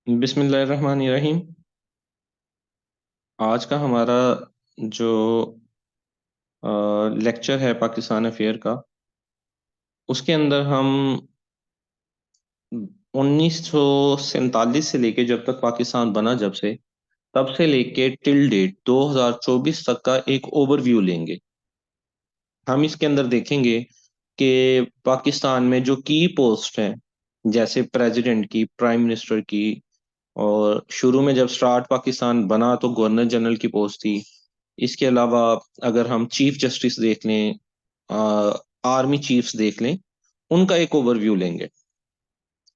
बिस्मिल्लाहिर्रहमानिर्रहीम। आज का हमारा जो लेक्चर है पाकिस्तान अफेयर का, उसके अंदर हम 1947 से लेके जब तक पाकिस्तान बना, जब से तब से लेके टिल डेट 2024 तक का एक ओवरव्यू लेंगे। हम इसके अंदर देखेंगे कि पाकिस्तान में जो की पोस्ट हैं, जैसे प्रेसिडेंट की, प्राइम मिनिस्टर की, और शुरू में जब स्टार्ट पाकिस्तान बना तो गवर्नर जनरल की पोस्ट थी। इसके अलावा अगर हम चीफ जस्टिस देख लें, आर्मी चीफ्स देख लें, उनका एक ओवरव्यू लेंगे।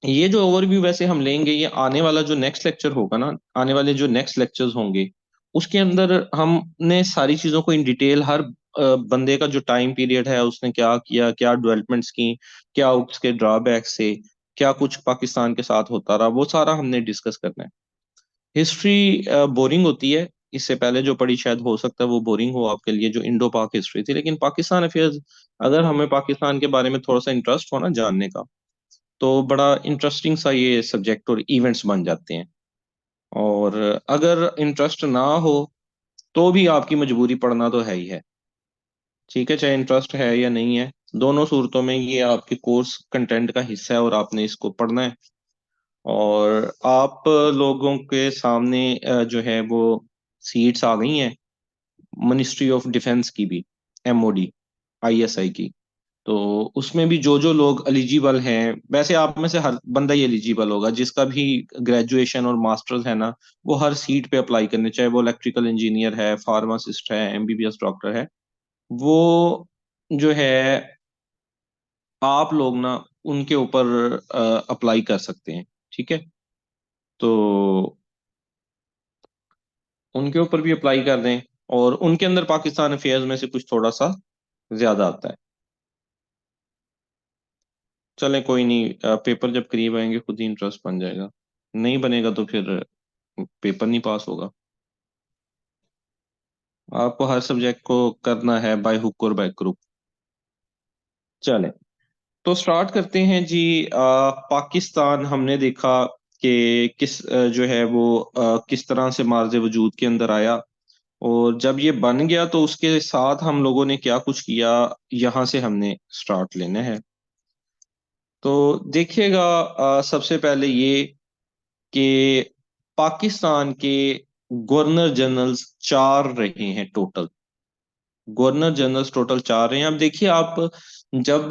ये जो ओवरव्यू वैसे हम लेंगे, ये आने वाला जो नेक्स्ट लेक्चर होगा ना, आने वाले जो नेक्स्ट लेक्चर्स होंगे, उसके अंदर हमने सारी चीजों को इन डिटेल, हर बंदे का जो टाइम पीरियड है, उसने क्या किया, क्या डेवलपमेंट्स की, क्या उसके ड्रॉबैक्स से, क्या कुछ पाकिस्तान के साथ होता रहा, वो सारा हमने डिस्कस करना है। हिस्ट्री बोरिंग होती है। इससे पहले जो पढ़ी शायद हो सकता है वो बोरिंग हो आपके लिए, जो इंडो पाक हिस्ट्री थी, लेकिन पाकिस्तान अफेयर्स, अगर हमें पाकिस्तान के बारे में थोड़ा सा इंटरेस्ट हो ना जानने का, तो बड़ा इंटरेस्टिंग सा ये सब्जेक्ट और इवेंट्स बन जाते हैं। और अगर इंटरेस्ट ना हो तो भी आपकी मजबूरी पढ़ना तो है ही है। ठीक है, चाहे इंटरेस्ट है या नहीं है, दोनों सूरतों में ये आपके कोर्स कंटेंट का हिस्सा है और आपने इसको पढ़ना है। और आप लोगों के सामने जो है वो सीट्स आ गई हैं, मिनिस्ट्री ऑफ डिफेंस की भी, एमओडी, आईएसआई की। तो उसमें भी जो जो लोग एलिजिबल हैं, वैसे आप में से हर बंदा ही एलिजिबल होगा, जिसका भी ग्रेजुएशन और मास्टर्स है ना, वो हर सीट पे अप्लाई करने, चाहे वो इलेक्ट्रिकल इंजीनियर है, फार्मासिस्ट है, एमबीबीएस डॉक्टर है, वो जो है आप लोग ना उनके ऊपर अप्लाई कर सकते हैं। ठीक है, तो उनके ऊपर भी अप्लाई कर दें, और उनके अंदर पाकिस्तान अफेयर्स में से कुछ थोड़ा सा ज्यादा आता है। चले कोई नहीं, पेपर जब करीब आएंगे खुद ही इंटरेस्ट बन जाएगा। नहीं बनेगा तो फिर पेपर नहीं पास होगा। आपको हर सब्जेक्ट को करना है बाय हुक और बाय क्रुक। चले, तो स्टार्ट करते हैं जी। पाकिस्तान हमने देखा कि किस जो है वो किस तरह से मार्ज वजूद के अंदर आया, और जब ये बन गया तो उसके साथ हम लोगों ने क्या कुछ किया, यहाँ से हमने स्टार्ट लेना है। तो देखिएगा, सबसे पहले ये कि पाकिस्तान के गवर्नर जनरल्स चार रहे हैं टोटल। गवर्नर जनरल्स टोटल चार रहे हैं। अब देखिए आप, जब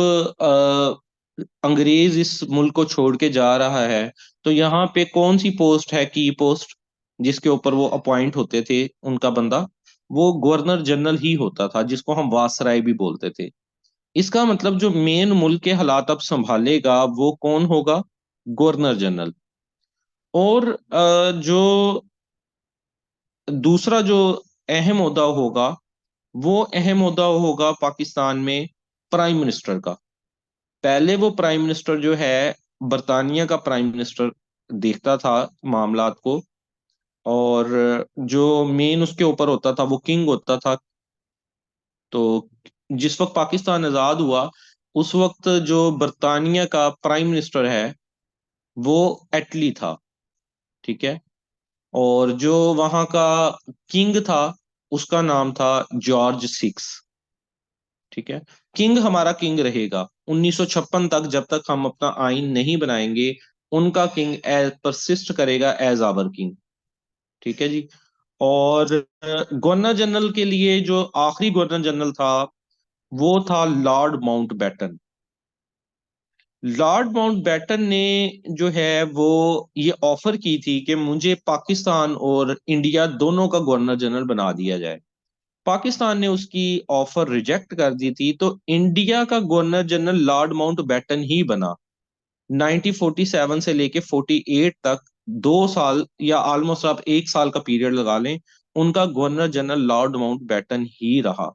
अंग्रेज इस मुल्क को छोड़ के जा रहा है, तो यहाँ पे कौन सी पोस्ट है, की पोस्ट, जिसके ऊपर वो अपॉइंट होते थे उनका बंदा, वो गवर्नर जनरल ही होता था, जिसको हम वासराय भी बोलते थे। इसका मतलब जो मेन मुल्क के हालात अब संभालेगा वो कौन होगा? Governor general. और जो दूसरा जो अहम ओहदा होगा, वो अहम ओहदा होगा पाकिस्तान में प्राइम मिनिस्टर का। पहले वो प्राइम मिनिस्टर जो है, बरतानिया का प्राइम मिनिस्टर देखता था मामलात को, और जो मेन उसके ऊपर होता था वो किंग होता था। तो जिस वक्त पाकिस्तान आजाद हुआ, उस वक्त जो बरतानिया का प्राइम मिनिस्टर है वो एटली था। ठीक है, और जो वहां का किंग था, उसका नाम था जॉर्ज सिक्स। ठीक है, किंग हमारा किंग रहेगा 1956 तक, जब तक हम अपना आइन नहीं बनाएंगे, उनका किंग एज परसिस्ट करेगा एज आवर किंग। ठीक है जी। और गवर्नर जनरल के लिए जो आखिरी गवर्नर जनरल था, वो था लॉर्ड माउंटबेटन। लॉर्ड माउंटबेटन ने जो है वो ये ऑफर की थी कि मुझे पाकिस्तान और इंडिया दोनों का गवर्नर जनरल बना दिया जाए। पाकिस्तान ने उसकी ऑफर रिजेक्ट कर दी थी, तो इंडिया का गवर्नर जनरल लॉर्ड माउंटबेटन ही बना। 1947 से लेके 48 तक, 2 साल या ऑलमोस्ट आप 1 साल का पीरियड लगा लें, उनका गवर्नर जनरल लॉर्ड माउंटबेटन ही रहा।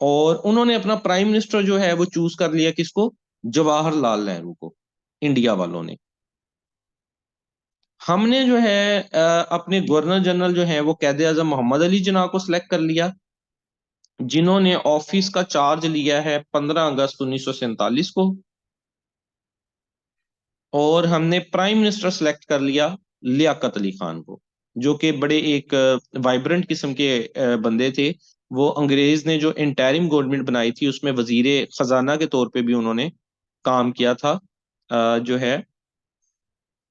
और उन्होंने अपना प्राइम मिनिस्टर जो है वो चूज कर लिया, किसको? जवाहरलाल नेहरू को, इंडिया वालों ने। हमने जो है अपने गवर्नर जनरल जो है वो कैद आजम मोहम्मद अली जिन्ना को सिलेक्ट कर लिया, जिन्होंने ऑफिस का चार्ज लिया है 15 अगस्त 1947 को। और हमने प्राइम मिनिस्टर सेलेक्ट कर लिया लियाकत अली खान को, जो कि बड़े एक वाइब्रेंट किस्म के बंदे थे। वो अंग्रेज ने जो इंटरिम गवर्नमेंट बनाई थी उसमें वजीर खजाना के तौर पे भी उन्होंने काम किया था, जो है।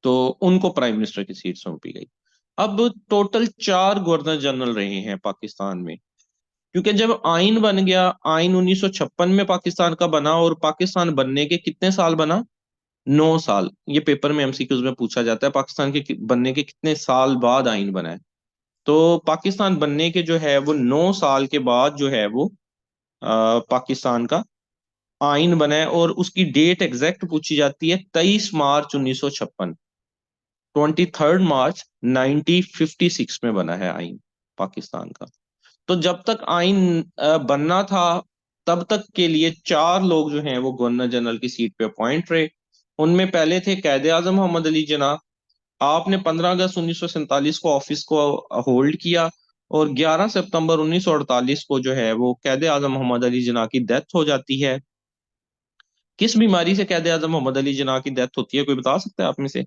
तो उनको प्राइम मिनिस्टर की सीट सौंपी गई। अब टोटल 4 गवर्नर जनरल रहे हैं पाकिस्तान में, क्योंकि जब आइन बन गया, आइन 1956 में पाकिस्तान का बना, और पाकिस्तान बनने के कितने साल बना? 9 साल। ये पेपर में एमसीक्यूज में पूछा जाता है, पाकिस्तान के बनने के कितने साल बाद आइन बना है। तो पाकिस्तान बनने के जो है वो 9 साल के बाद जो है वो पाकिस्तान का आइन बना है, और उसकी डेट एग्जैक्ट पूछी जाती है 23 मार्च 1956। 23 मार्च 1956 में बना है आइन पाकिस्तान का। तो जब तक आइन बनना था, तब तक के लिए 4 लोग जो हैं वो गवर्नर जनरल की सीट पे अपॉइंट रहे। उनमें पहले थे कैद आजम मोहम्मद अली जिन्ना। आपने 15 अगस्त 1947 को ऑफिस को होल्ड किया, और 11 सितंबर 1948 को जो है वो कैद आजम मोहम्मद अली जिन्ना की डेथ हो जाती है। किस बीमारी से कैद आजम मोहम्मद अली जिन्ना की डेथ होती है, कोई बता सकता है आप में से?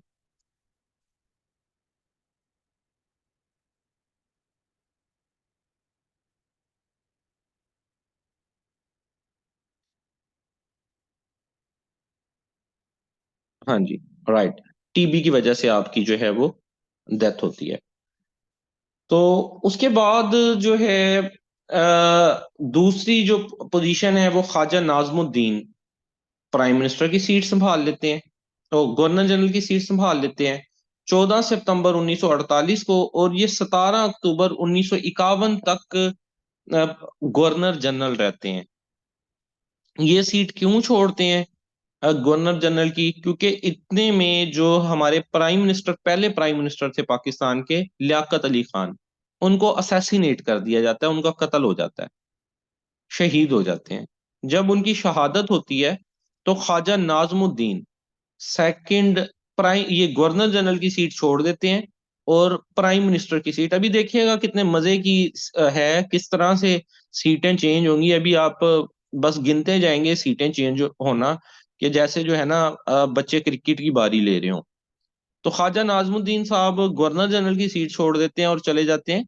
हाँ जी, राइट। टीबी की वजह से आपकी जो है वो डेथ होती है। तो उसके बाद जो है दूसरी जो पोजीशन है वो ख्वाजा नाजमुद्दीन प्राइम मिनिस्टर की सीट संभाल लेते हैं, तो गवर्नर जनरल की सीट संभाल लेते हैं 14 सितंबर 1948 को, और ये 17 अक्टूबर 1951 तक गवर्नर जनरल रहते हैं। ये सीट क्यों छोड़ते हैं गवर्नर जनरल की? क्योंकि इतने में जो हमारे प्राइम मिनिस्टर, पहले प्राइम मिनिस्टर थे पाकिस्तान के, लियाकत अली खान, उनको असैसिनेट कर दिया जाता है, उनका कत्ल हो जाता है, शहीद हो जाते हैं। जब उनकी शहादत होती है तो ख्वाजा नाजमुद्दीन सेकंड प्राइम, ये गवर्नर जनरल की सीट छोड़ देते हैं, और प्राइम मिनिस्टर की सीट, अभी देखिएगा कितने मजे की है, किस तरह से सीटें चेंज होंगी। अभी आप बस गिनते जाएंगे सीटें चेंज होना, कि जैसे जो है ना बच्चे क्रिकेट की बारी ले रहे हो। तो ख्वाजा नाजमुद्दीन साहब गवर्नर जनरल की सीट छोड़ देते हैं और चले जाते हैं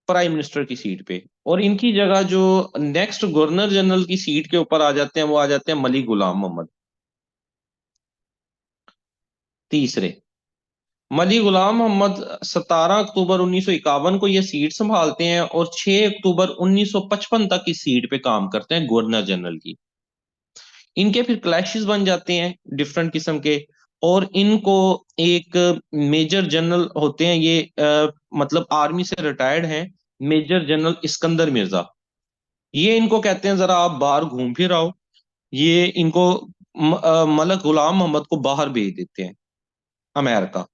प्राइम मिनिस्टर की सीट पे, और इनकी जगह जो नेक्स्ट गवर्नर जनरल की सीट के ऊपर आ जाते हैं वो आ जाते हैं मलिक गुलाम मोहम्मद, तीसरे। मलिक गुलाम मोहम्मद 17 अक्टूबर 1951 को ये सीट संभालते हैं, और 6 अक्टूबर 1955 तक इस सीट पे काम करते हैं गवर्नर जनरल की। इनके फिर क्लैशेस बन जाते हैं डिफरेंट किस्म के, और इनको एक मेजर जनरल होते हैं ये, मतलब आर्मी से रिटायर्ड हैं, मेजर जनरल इस्कंदर मिर्जा। ये इनको कहते हैं जरा आप बाहर घूम फिर आओ। ये इनको मलक गुलाम मोहम्मद को बाहर भेज देते हैं अमेरिका,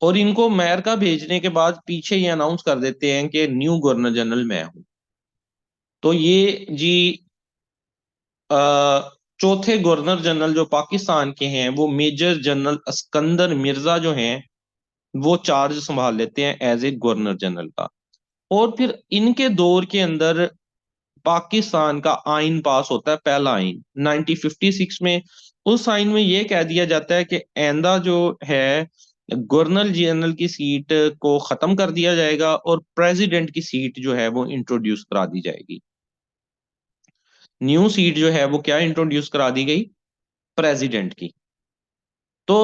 और इनको अमेरिका भेजने के बाद पीछे ये अनाउंस कर देते हैं कि न्यू गवर्नर जनरल मैं हूं। तो ये जी अ, चौथे गवर्नर जनरल जो पाकिस्तान के हैं वो मेजर जनरल अस्कंदर मिर्जा जो हैं, वो चार्ज संभाल लेते हैं एज ए गवर्नर जनरल का। और फिर इनके दौर के अंदर पाकिस्तान का आइन पास होता है, पहला आइन 1956 में। उस आइन में यह कह दिया जाता है कि आइंदा जो है गवर्नर जनरल की सीट को खत्म कर दिया जाएगा, और प्रेसिडेंट की सीट जो है वो इंट्रोड्यूस करा दी जाएगी। न्यू सीट जो है वो क्या इंट्रोड्यूस करा दी गई? प्रेसिडेंट की। तो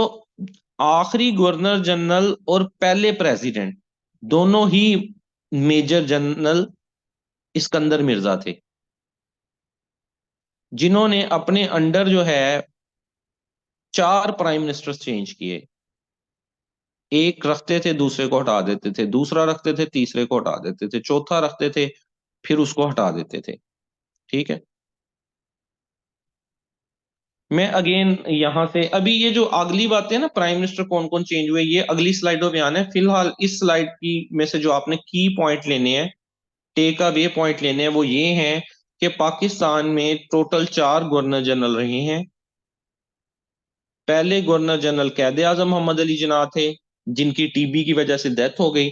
आखिरी गवर्नर जनरल और पहले प्रेसिडेंट दोनों ही मेजर जनरल इस्कंदर मिर्जा थे, जिन्होंने अपने अंडर जो है 4 प्राइम मिनिस्टर चेंज किए। एक रखते थे, दूसरे को हटा देते थे, दूसरा रखते थे, तीसरे को हटा देते थे, चौथा रखते थे, फिर उसको हटा देते थे। ठीक है। मैं अगेन यहां से अभी ये जो अगली बात है ना, प्राइम मिनिस्टर कौन कौन चेंज हुए, ये अगली स्लाइडों में आना है। फिलहाल इस स्लाइड की में से जो आपने की पॉइंट लेने हैं, टेक अवे पॉइंट लेने हैं, वो ये हैं कि पाकिस्तान में टोटल 4 गवर्नर जनरल रहे हैं। पहले गवर्नर जनरल कैद आजम मोहम्मद अली जिन्ना थे, जिनकी टीबी की वजह से डेथ हो गई।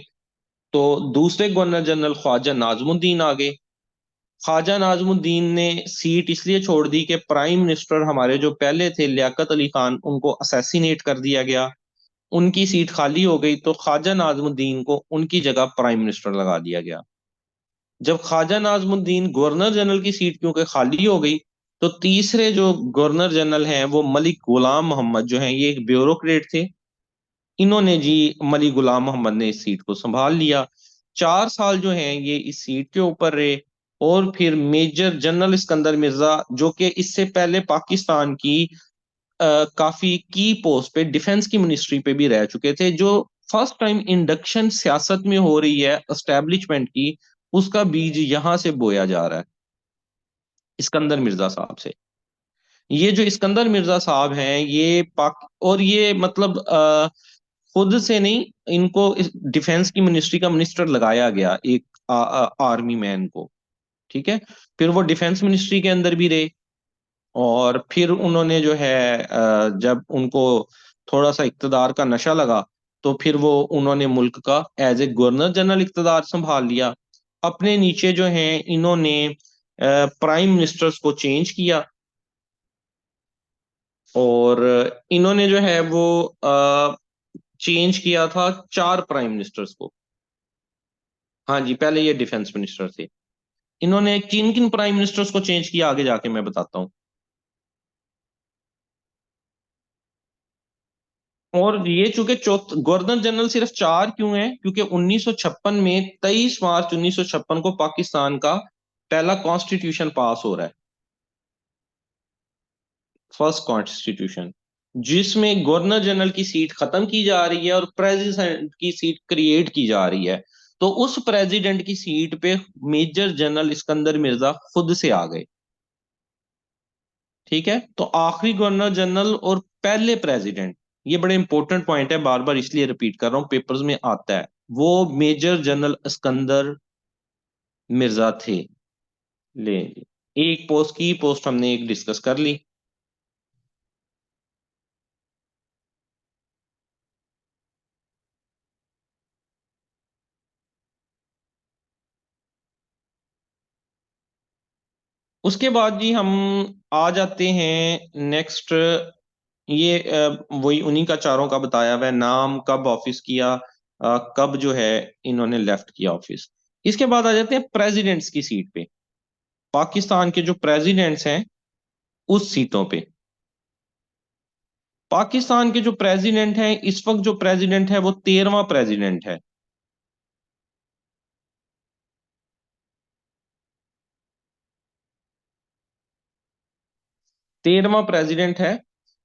तो दूसरे गवर्नर जनरल ख्वाजा नाजमुद्दीन आ गए, ख्वाजा नाजमुद्दीन ने सीट इसलिए छोड़ दी कि प्राइम मिनिस्टर हमारे जो पहले थे लियाकत अली खान, उनको असैसिनेट कर दिया गया, उनकी सीट खाली हो गई, तो ख्वाजा नाजमुद्दीन को उनकी जगह प्राइम मिनिस्टर लगा दिया गया। जब ख्वाजा नाजमुद्दीन गवर्नर जनरल की सीट क्योंकि खाली हो गई, तो तीसरे जो गवर्नर जनरल हैं वो मलिक गुलाम मोहम्मद जो हैं, ये एक ब्यूरोक्रेट थे। इन्होंने जी, मलिक गुलाम मोहम्मद ने इस सीट को संभाल लिया। 4 साल जो हैं ये इस सीट के ऊपर रहे। और फिर मेजर जनरल सिकंदर मिर्जा, जो कि इससे पहले पाकिस्तान की काफी की पोस्ट पे, डिफेंस की मिनिस्ट्री पे भी रह चुके थे, जो फर्स्ट टाइम इंडक्शन सियासत में हो रही है एस्टेब्लिशमेंट की, उसका बीज यहां से बोया जा रहा है इस्कंदर मिर्जा साहब से। ये जो इस्कंदर मिर्जा साहब हैं, ये पाक और ये मतलब खुद से नहीं, इनको डिफेंस की मिनिस्ट्री का मिनिस्टर लगाया गया एक आर्मी मैन को। ठीक है। फिर वो डिफेंस मिनिस्ट्री के अंदर भी रहे। और फिर उन्होंने जो है जब उनको थोड़ा सा इक्तदार का नशा लगा, तो फिर वो उन्होंने मुल्क का एज ए गवर्नर जनरल इक्तदार संभाल लिया। अपने नीचे जो हैं इन्होंने प्राइम मिनिस्टर्स को चेंज किया। और इन्होंने जो है वो चेंज किया था 4 प्राइम मिनिस्टर्स को। हाँ जी, पहले ये डिफेंस मिनिस्टर थे। इन्होंने किन किन प्राइम मिनिस्टर्स को चेंज किया, आगे जाके मैं बताता हूँ। और ये चूंकि चौथ गवर्नर जनरल सिर्फ 4 क्यों हैं, क्योंकि 1956 में 23 मार्च 1956 को पाकिस्तान का पहला कॉन्स्टिट्यूशन पास हो रहा है, फर्स्ट कॉन्स्टिट्यूशन, जिसमें गवर्नर जनरल की सीट खत्म की जा रही है और प्रेसिडेंट की सीट क्रिएट की जा रही है। तो उस प्रेसिडेंट की सीट पे मेजर जनरल इस्कंदर मिर्जा खुद से आ गए। ठीक है। तो आखिरी गवर्नर जनरल और पहले प्रेसिडेंट, ये बड़े इंपॉर्टेंट पॉइंट है, बार बार इसलिए रिपीट कर रहा हूं, पेपर्स में आता है, वो मेजर जनरल इस्कंदर मिर्जा थे। ले जी। एक पोस्ट की पोस्ट हमने एक डिस्कस कर ली। उसके बाद जी हम आ जाते हैं नेक्स्ट। ये वही उन्हीं का चारों का बताया हुआ है, नाम, कब ऑफिस किया, कब जो है इन्होंने लेफ्ट किया ऑफिस। इसके बाद आ जाते हैं प्रेसिडेंट्स की सीट पे, पाकिस्तान के जो प्रेसिडेंट्स हैं उस सीटों पे। पाकिस्तान के जो प्रेसिडेंट हैं इस वक्त, जो प्रेसिडेंट है वो 13वां प्रेसिडेंट है। 13वां प्रेसिडेंट है,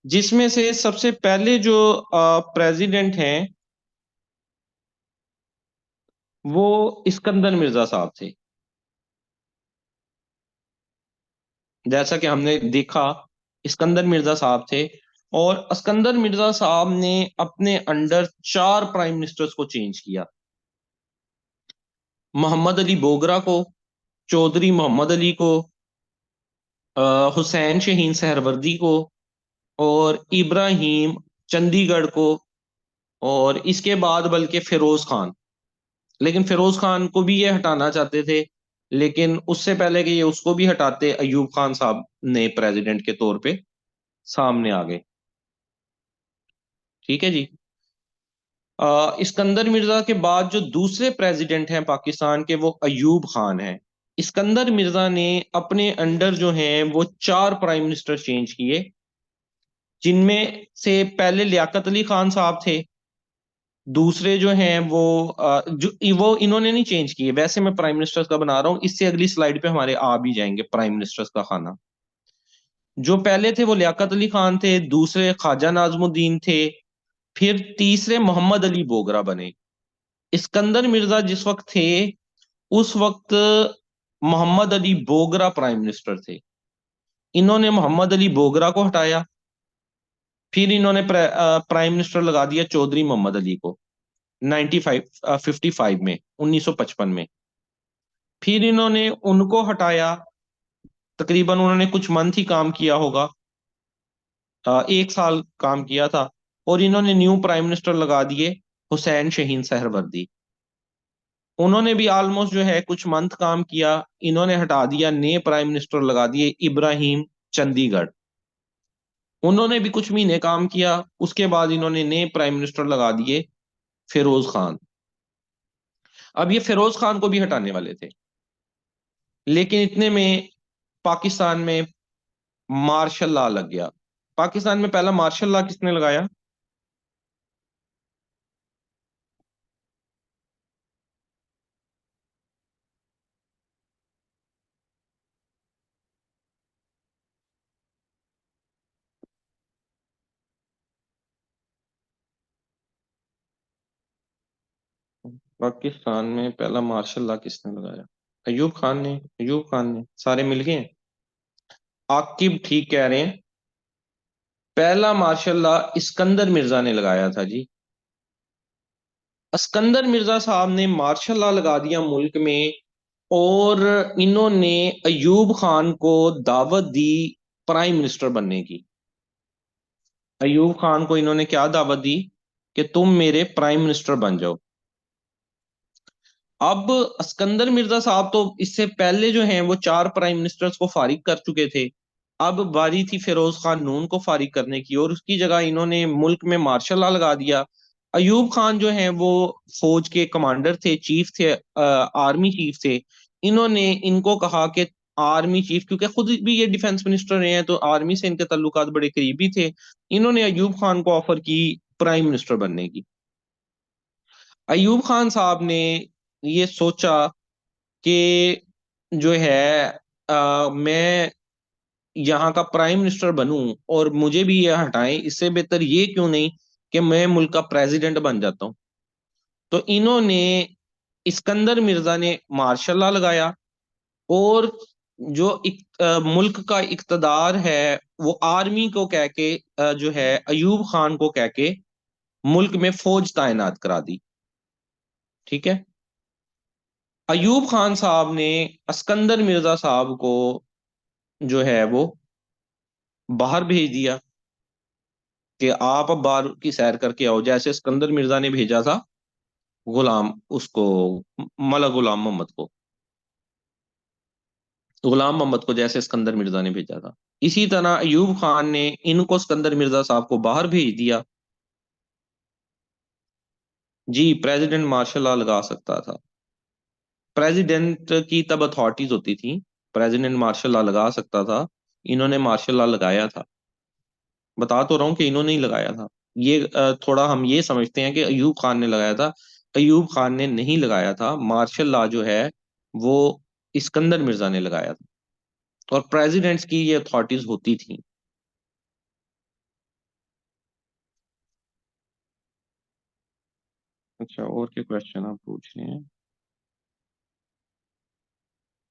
जिसमें से सबसे पहले जो प्रेसिडेंट हैं वो इस्कंदर मिर्जा साहब थे। जैसा कि हमने देखा, इस्कंदर मिर्जा साहब थे। और इस्कंदर मिर्जा साहब ने अपने अंडर 4 प्राइम मिनिस्टर्स को चेंज किया। मोहम्मद अली बोगरा को, चौधरी मोहम्मद अली को, हुसैन शहीन सहरवर्दी को, और इब्राहिम चंडीगढ़ को, और इसके बाद बल्कि फिरोज खान। लेकिन फिरोज खान को भी ये हटाना चाहते थे, लेकिन उससे पहले कि ये उसको भी हटाते, अयूब खान साहब ने प्रेसिडेंट के तौर पे सामने आ गए। ठीक है जी। इस्कंदर मिर्जा के बाद जो दूसरे प्रेसिडेंट हैं पाकिस्तान के, वो अयूब खान हैं। इस्कंदर मिर्जा ने अपने अंडर जो हैं वो 4 प्राइम मिनिस्टर चेंज किए, जिनमें से पहले लियाकत अली खान साहब थे। दूसरे जो हैं वो इन्होंने नहीं चेंज किए, वैसे मैं प्राइम मिनिस्टर्स का बना रहा हूँ, इससे अगली स्लाइड पे हमारे आ भी जाएंगे प्राइम मिनिस्टर्स का खाना। जो पहले थे वो लियाकत अली खान थे, दूसरे ख्वाजा नाजमुद्दीन थे, फिर तीसरे मोहम्मद अली बोगरा बने। इस्कंदर मिर्जा जिस वक्त थे, उस वक्त मोहम्मद अली बोगरा प्राइम मिनिस्टर थे। इन्होंने मोहम्मद अली बोगरा को हटाया। फिर इन्होंने प्राइम मिनिस्टर लगा दिया चौधरी मोहम्मद अली को 55 में, 1955 में। फिर इन्होंने उनको हटाया, तकरीबन उन्होंने कुछ मंथ ही काम किया होगा, 1 साल काम किया था। और इन्होंने न्यू प्राइम मिनिस्टर लगा दिए हुसैन शहीन सहरवर्दी। उन्होंने भी ऑलमोस्ट जो है कुछ मंथ काम किया, इन्होंने हटा दिया, नए प्राइम मिनिस्टर लगा दिए इब्राहिम चंडीगढ़। उन्होंने भी कुछ महीने काम किया, उसके बाद इन्होंने नए प्राइम मिनिस्टर लगा दिए फिरोज खान। अब ये फिरोज खान को भी हटाने वाले थे, लेकिन इतने में पाकिस्तान में मार्शल लॉ लग गया। पाकिस्तान में पहला मार्शल लॉ किसने लगाया? पाकिस्तान में पहला मार्शल लॉ किसने लगाया? अयूब खान ने। अयूब खान ने, सारे मिल गए हैं। आकिब ठीक कह रहे हैं। पहला मार्शल लॉ इस्कंदर मिर्जा ने लगाया था जी। इस्कंदर मिर्जा साहब ने मार्शल लॉ लगा दिया मुल्क में, और इन्होंने अयूब खान को दावत दी प्राइम मिनिस्टर बनने की। अयूब खान को इन्होंने क्या दावत दी कि तुम मेरे प्राइम मिनिस्टर बन जाओ। अब सिकंदर मिर्जा साहब तो इससे पहले जो हैं वो चार प्राइम मिनिस्टर्स को फारिग कर चुके थे। अब बारी थी फिरोज खान नून को फारिग करने की, और उसकी जगह इन्होंने मुल्क में मार्शल लॉ लगा दिया। अयूब खान जो हैं वो फौज के कमांडर थे, चीफ थे, आर्मी चीफ थे। इन्होंने इनको कहा कि आर्मी चीफ, क्योंकि खुद भी ये डिफेंस मिनिस्टर रहे हैं तो आर्मी से इनके ताल्लुकात बड़े करीबी थे। इन्होंने अयूब खान को ऑफर की प्राइम मिनिस्टर बनने की। अयूब खान साहब ने ये सोचा कि जो है मैं यहाँ का प्राइम मिनिस्टर बनूं और मुझे भी ये हटाएं, इससे बेहतर ये क्यों नहीं कि मैं मुल्क का प्रेसिडेंट बन जाता हूं। तो इन्होंने, इस्कंदर मिर्जा ने मार्शल लॉ लगाया, और जो मुल्क का इक्तदार है वो आर्मी को कह के, जो है अयूब खान को कह के मुल्क में फौज तैनात करा दी। ठीक है। अयूब खान साहब ने अस्कंदर मिर्जा साहब को जो है वो बाहर भेज दिया कि आप अब बाहर की सैर करके आओ, जैसे सिकंदर मिर्जा ने भेजा था गुलाम उसको, मलक गुलाम मोहम्मद को। गुलाम मोहम्मद को जैसे सिकंदर मिर्जा ने भेजा था, इसी तरह अयूब खान ने इनको सिकंदर मिर्जा साहब को बाहर भेज दिया। जी, प्रेसिडेंट मार्शल लॉ लगा सकता था। प्रेसिडेंट की तब अथॉरिटीज होती थी, प्रेसिडेंट मार्शल लॉ लगा सकता था। इन्होंने मार्शल लॉ लगाया था। बता तो रहा हूँ कि इन्होंने ही लगाया था। ये थोड़ा हम ये समझते हैं कि अयूब खान ने लगाया था। अयूब खान ने नहीं लगाया था। मार्शल लॉ जो है वो इस्कंदर मिर्जा ने लगाया था, और प्रेसिडेंट्स की ये अथॉरिटीज होती थी। अच्छा, और क्या क्वेश्चन आप पूछ रहे हैं?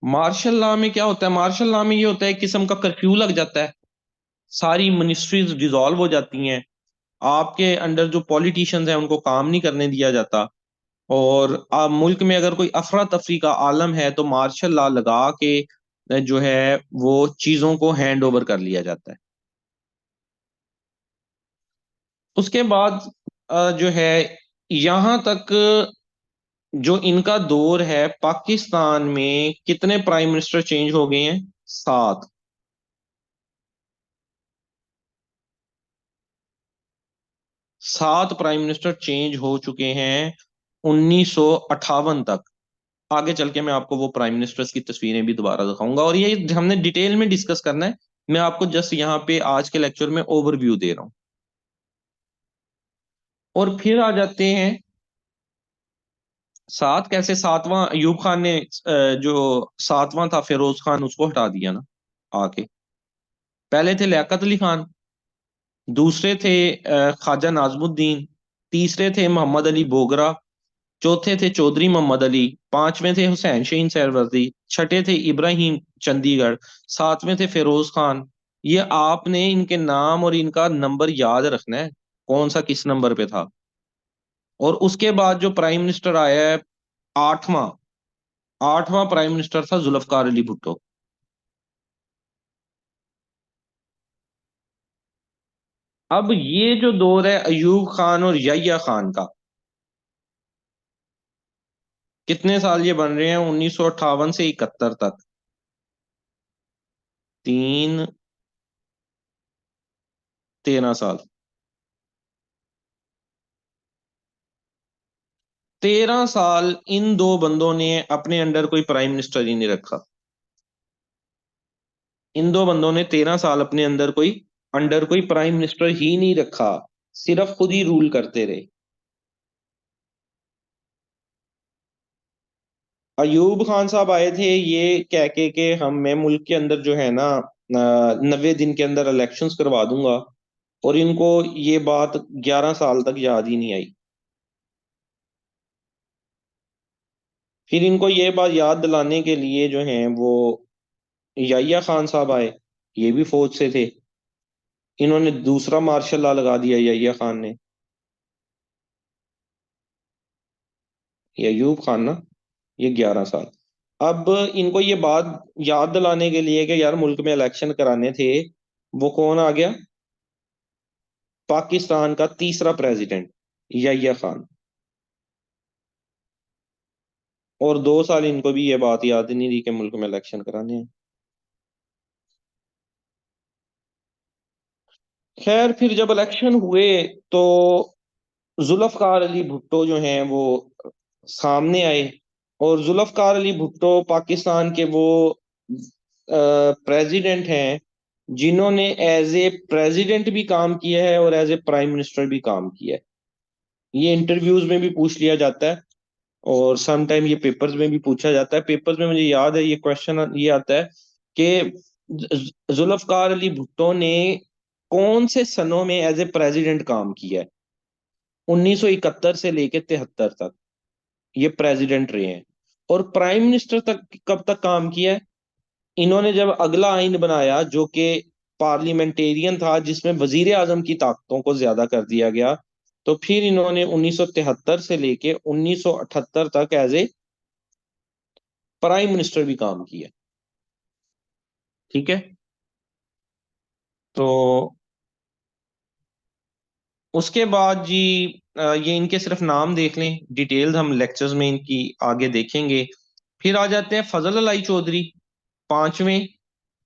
मार्शल लॉ में क्या होता है? मार्शल लॉ में ये होता है, एक किस्म का कर्फ्यू लग जाता है, सारी मिनिस्ट्रीज डिसॉल्व हो जाती हैं, आपके अंडर जो पॉलिटिशियंस हैं उनको काम नहीं करने दिया जाता, और मुल्क में अगर कोई अफरा तफरी का आलम है तो मार्शल लॉ लगा के जो है वो चीजों को हैंड ओवर कर लिया जाता है। उसके बाद जो है यहाँ तक जो इनका दौर है, पाकिस्तान में कितने प्राइम मिनिस्टर चेंज हो गए हैं? सात। सात प्राइम मिनिस्टर चेंज हो चुके हैं 1958 तक। आगे चल के मैं आपको वो प्राइम मिनिस्टर्स की तस्वीरें भी दोबारा दिखाऊंगा, और ये हमने डिटेल में डिस्कस करना है। मैं आपको जस्ट यहाँ पे आज के लेक्चर में ओवरव्यू दे रहा हूँ। और फिर आ जाते हैं, सात कैसे? सातवां अयूब खान ने जो सातवां था फिरोज खान, उसको हटा दिया ना आके। पहले थे लियाकत अली खान, दूसरे थे ख्वाजा नाजमुद्दीन, तीसरे थे मोहम्मद अली बोगरा, चौथे थे चौधरी मोहम्मद अली, पांचवें थे हुसैन शहीन सहरवर्दी, छठे थे इब्राहिम चंडीगढ़, सातवें थे फिरोज खान। ये आपने इनके नाम और इनका नंबर याद रखना है, कौन सा किस नंबर पे था। और उसके बाद जो प्राइम मिनिस्टर आया है, आठवां, आठवां प्राइम मिनिस्टर था जुल्फकार अली भुट्टो। अब ये जो दौर है अयूब खान और यहिया खान का, कितने साल ये बन रहे हैं? 1958 से 71 तक। तीन, 13 साल। 13 साल इन दो बंदों ने अपने अंडर कोई प्राइम मिनिस्टर ही नहीं रखा। इन दो बंदों ने 13 साल अपने अंडर कोई प्राइम मिनिस्टर ही नहीं रखा। सिर्फ खुद ही रूल करते रहे। अयूब खान साहब आए थे ये कह के हम मैं मुल्क के अंदर जो है ना 90 दिन के अंदर इलेक्शंस करवा दूंगा। और इनको ये बात 11 साल तक याद ही नहीं आई। फिर इनको ये बात याद दिलाने के लिए जो है वो याहिया खान साहब आए। ये भी फौज से थे। इन्होंने दूसरा मार्शल लॉ लगा दिया याहिया खान ने। ये अयूब खान ना, ये 11 साल। अब इनको ये बात याद दिलाने के लिए कि यार मुल्क में इलेक्शन कराने थे, वो कौन आ गया? पाकिस्तान का तीसरा प्रेसिडेंट याहिया खान। और 2 साल इनको भी ये बात याद नहीं रही कि मुल्क में इलेक्शन कराने हैं। खैर फिर जब इलेक्शन हुए तो जुल्फकार अली भुट्टो जो हैं वो सामने आए। और जुल्फकार अली भुट्टो पाकिस्तान के वो प्रेसिडेंट हैं जिन्होंने एज ए प्रेसिडेंट भी काम किया है और एज ए प्राइम मिनिस्टर भी काम किया है। ये इंटरव्यूज में भी पूछ लिया जाता है और सम टाइम ये पेपर्स में भी पूछा जाता है। पेपर्स में मुझे याद है ये क्वेश्चन ये आता है कि जुल्फकार अली भुट्टो ने कौन से सनों में एज ए प्रेसिडेंट काम किया है? 1971 से लेके 73 तक ये प्रेसिडेंट रहे हैं। और प्राइम मिनिस्टर तक कब तक काम किया है? इन्होंने जब अगला आइन बनाया जो कि पार्लियामेंटेरियन था, जिसमें वजीर आजम की ताकतों को ज्यादा कर दिया गया, तो फिर इन्होंने 1973 से लेके 1978 तक एज ए प्राइम मिनिस्टर भी काम किया। ठीक है। तो उसके बाद जी ये इनके सिर्फ नाम देख लें, डिटेल्स हम लेक्चर्स में इनकी आगे देखेंगे। फिर आ जाते हैं फजल अलाई चौधरी, पांचवें।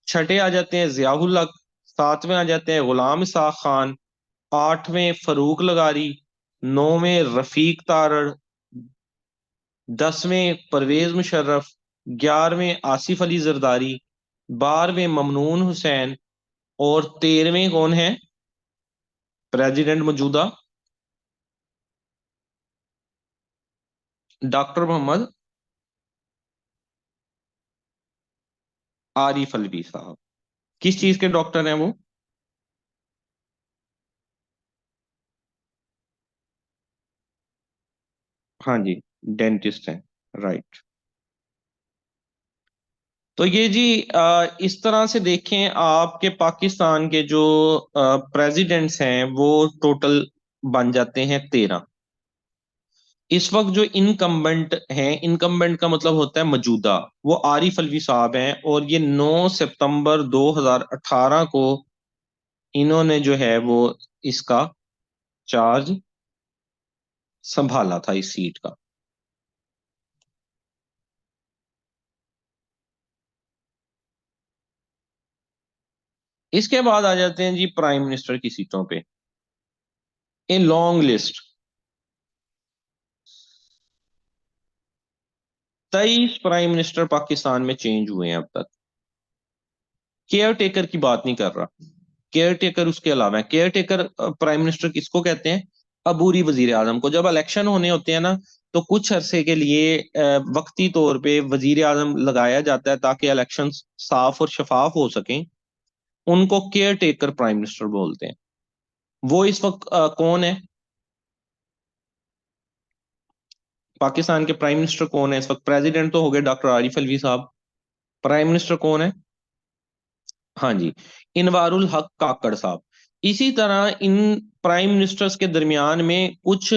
छठे आ जाते हैं जियाउल हक। सातवें आ जाते हैं गुलाम इसाक खान। आठवें फरूक लगारी। नौवें रफीक तारड़। 10वें परवेज मुशर्रफ। 11वें आसिफ अली जरदारी। 12वें ममनून हुसैन। और 13वें कौन है प्रेसिडेंट मौजूदा? डॉक्टर मोहम्मद आरिफ अलवी साहब। किस चीज के डॉक्टर हैं वो? हाँ जी, डेंटिस्ट हैं। राइट। तो ये जी इस तरह से देखें आपके पाकिस्तान के जो प्रेसिडेंट्स हैं वो टोटल बन जाते हैं 13। इस वक्त जो इनकम्बेंट हैं, इनकम्बेंट का मतलब होता है मौजूदा, वो आरिफ अलवी साहब हैं। और ये 9 सितंबर 2018 को इन्होंने जो है वो इसका चार्ज संभाला था इस सीट का। इसके बाद आ जाते हैं जी प्राइम मिनिस्टर की सीटों पे। A long list. 23 prime minister Pakistan में चेंज हुए हैं अब तक। केयर टेकर की बात नहीं कर रहा। केयर टेकर उसके अलावा है। केयर टेकर प्राइम मिनिस्टर किसको कहते हैं? अबूरी वजीर आजम को। जब इलेक्शन होने होते हैं ना, तो कुछ अरसे के लिए वक्ती तौर पे वजीर आजम लगाया जाता है ताकि इलेक्शन साफ और शफाफ हो सकें। उनको केयर टेकर प्राइम मिनिस्टर बोलते हैं। वो इस वक्त कौन है? पाकिस्तान के प्राइम मिनिस्टर कौन है इस वक्त? प्रेसिडेंट तो हो गए डॉक्टर आरिफ अलवी साहब। प्राइम मिनिस्टर कौन है? हाँ जी, इनवारुल हक काकड़ साहब। इसी तरह इन प्राइम मिनिस्टर्स के दरमियान में कुछ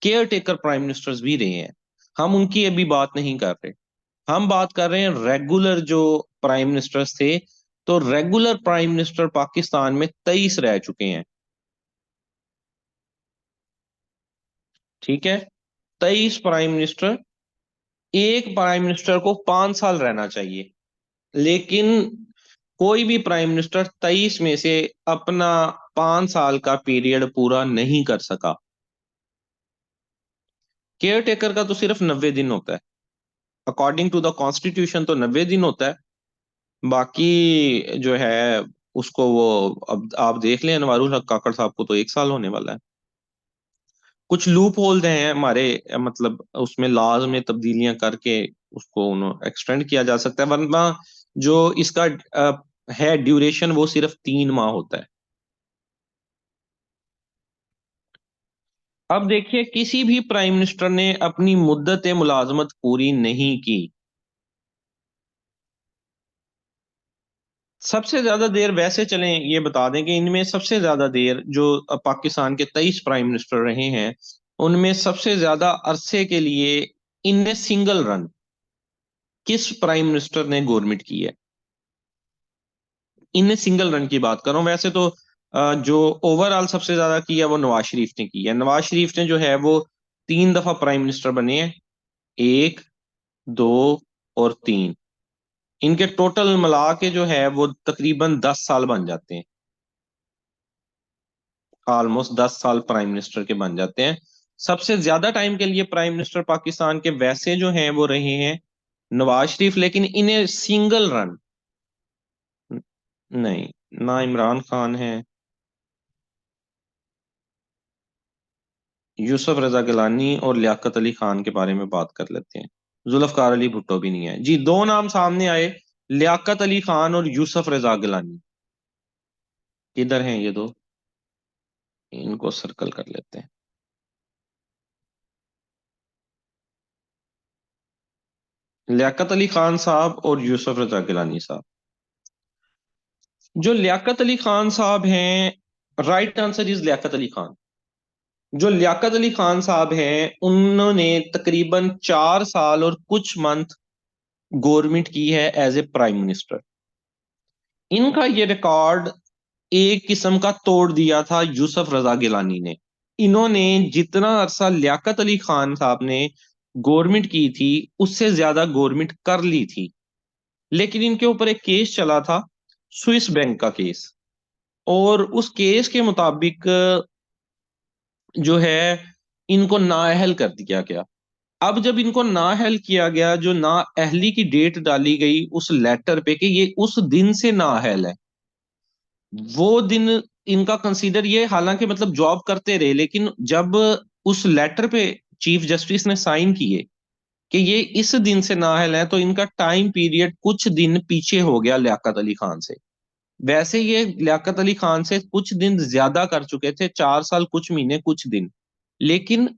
केयर टेकर प्राइम मिनिस्टर्स भी रहे हैं। हम उनकी अभी बात नहीं कर रहे। हम बात कर रहे हैं रेगुलर जो प्राइम मिनिस्टर्स थे। तो रेगुलर प्राइम मिनिस्टर पाकिस्तान में 23 रह चुके हैं। ठीक है, 23 प्राइम मिनिस्टर एक प्राइम मिनिस्टर को 5 साल रहना चाहिए, लेकिन कोई भी प्राइम मिनिस्टर 23 में से अपना 5 साल का पीरियड पूरा नहीं कर सका। केयर टेकर का तो सिर्फ 90 दिन होता है, अकॉर्डिंग टू द कॉन्स्टिट्यूशन तो 90 दिन होता है। बाकी जो है उसको वो, अब आप देख लें, अनवारुल हक काकड़ साहब को तो 1 साल होने वाला है। कुछ लूप होल्ड हैं हमारे, मतलब उसमें लॉज में तब्दीलियां करके उसको एक्सटेंड किया जा सकता है, वरना जो इसका है ड्यूरेशन वो सिर्फ 3 माह होता है। अब देखिए, किसी भी प्राइम मिनिस्टर ने अपनी मुद्दत मुलाजमत पूरी नहीं की। सबसे ज्यादा देर, वैसे चलें ये बता दें कि इनमें सबसे ज्यादा देर जो पाकिस्तान के 23 प्राइम मिनिस्टर रहे हैं, उनमें सबसे ज्यादा अरसे के लिए इनने सिंगल रन किस प्राइम मिनिस्टर ने गवर्नमेंट की है। इनने सिंगल रन की बात कर रहा हूं। वैसे तो जो ओवरऑल सबसे ज्यादा की है वो नवाज शरीफ ने की है। नवाज शरीफ ने जो है वो 3 दफा प्राइम मिनिस्टर बने हैं, 1, 2 और 3। इनके टोटल मिला के जो है वो तकरीबन 10 साल बन जाते हैं। ऑलमोस्ट 10 साल प्राइम मिनिस्टर के बन जाते हैं। सबसे ज्यादा टाइम के लिए प्राइम मिनिस्टर पाकिस्तान के वैसे जो हैं वो रहे हैं नवाज शरीफ, लेकिन इन्हें सिंगल रन नहीं, ना इमरान खान है, यूसुफ रजा गिलानी और लियाकत अली खान के बारे में बात कर लेते हैं। जुल्फकार अली भुट्टो भी नहीं है जी। दो नाम सामने आए, लियाकत अली खान और यूसुफ रजा गिलानी। किधर हैं ये दो? इनको सर्कल कर लेते हैं। लियाकत अली खान साहब और यूसुफ रजा गिलानी साहब। जो लियाकत अली खान साहब हैं, right answer is Liaquat Ali Khan. जो लियाकत अली खान साहब हैं उन्होंने तकरीबन 4 साल और कुछ मंथ गवर्नमेंट की है एज ए प्राइम मिनिस्टर। इनका ये रिकॉर्ड एक किस्म का तोड़ दिया था यूसुफ रजा गिलानी ने। इन्होंने जितना अरसा लियाकत अली खान साहब ने गवर्नमेंट की थी उससे ज्यादा गवर्नमेंट कर ली थी। लेकिन इनके ऊपर एक केस चला था, स्विस बैंक का केस। और उस केस के मुताबिक जो है इनको नाअहल कर दिया गया। अब जब इनको नाअहल किया गया, जो नाअहली की डेट डाली गई उस लेटर पे कि ये उस दिन से नाअहल है, वो दिन इनका कंसीडर, ये हालांकि मतलब जॉब करते रहे, लेकिन जब उस लेटर पे चीफ जस्टिस ने साइन किए कि ये इस दिन से नाअहल है, तो इनका टाइम पीरियड कुछ दिन पीछे हो गया लियाकत अली खान से। वैसे ये लियाकत अली खान से कुछ दिन ज्यादा कर चुके थे, 4 साल कुछ महीने कुछ दिन। लेकिन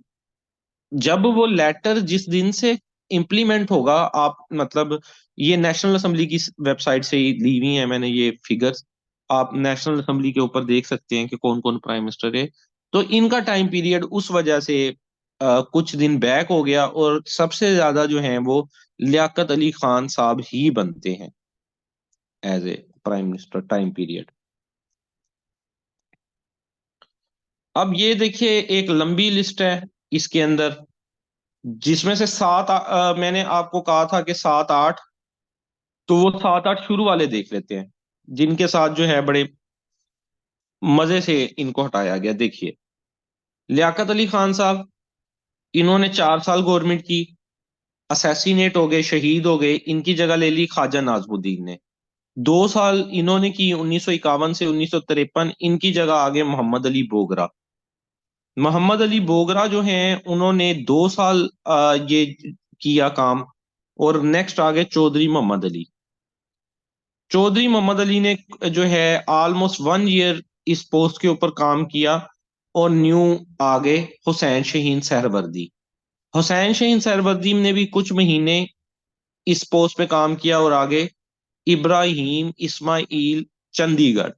जब वो लेटर जिस दिन से इम्प्लीमेंट होगा, आप मतलब ये नेशनल असेंबली की वेबसाइट से ही ली हुई है मैंने ये फिगर्स। आप नेशनल असेंबली के ऊपर देख सकते हैं कि कौन कौन प्राइम मिनिस्टर है। तो इनका टाइम पीरियड उस वजह से कुछ दिन बैक हो गया, और सबसे ज्यादा जो है वो लियाकत अली खान साहब ही बनते हैं as a prime minister time period. अब ये देखिए, एक लंबी लिस्ट है इसके अंदर, जिसमें से मैंने आपको कहा था कि 7 8, तो वो 7 8 शुरू वाले देख लेते हैं, जिनके साथ जो है बड़े मजे से इनको हटाया गया। देखिए, लियाकत अली खान साहब, इन्होंने 4 साल गवर्नमेंट की, असैसिनेट हो गए, शहीद हो गए। इनकी जगह ले ली ख्वाजा नाजमुद्दीन ने। 2 साल इन्होंने की, 1951 से 1953। इनकी जगह आ गए मोहम्मद अली बोगरा। मोहम्मद अली बोगरा जो हैं उन्होंने 2 साल ये किया काम। और नेक्स्ट आ गए चौधरी मोहम्मद अली। चौधरी मोहम्मद अली ने जो है ऑलमोस्ट 1 ईयर इस पोस्ट के ऊपर काम किया। और न्यू आ गए हुसैन शहीन सहरवर्दी। हुसैन शहीन सहरवर्दी ने भी कुछ महीने इस पोस्ट पे काम किया, और आगे इब्राहिम इस्माइल चंडीगढ़।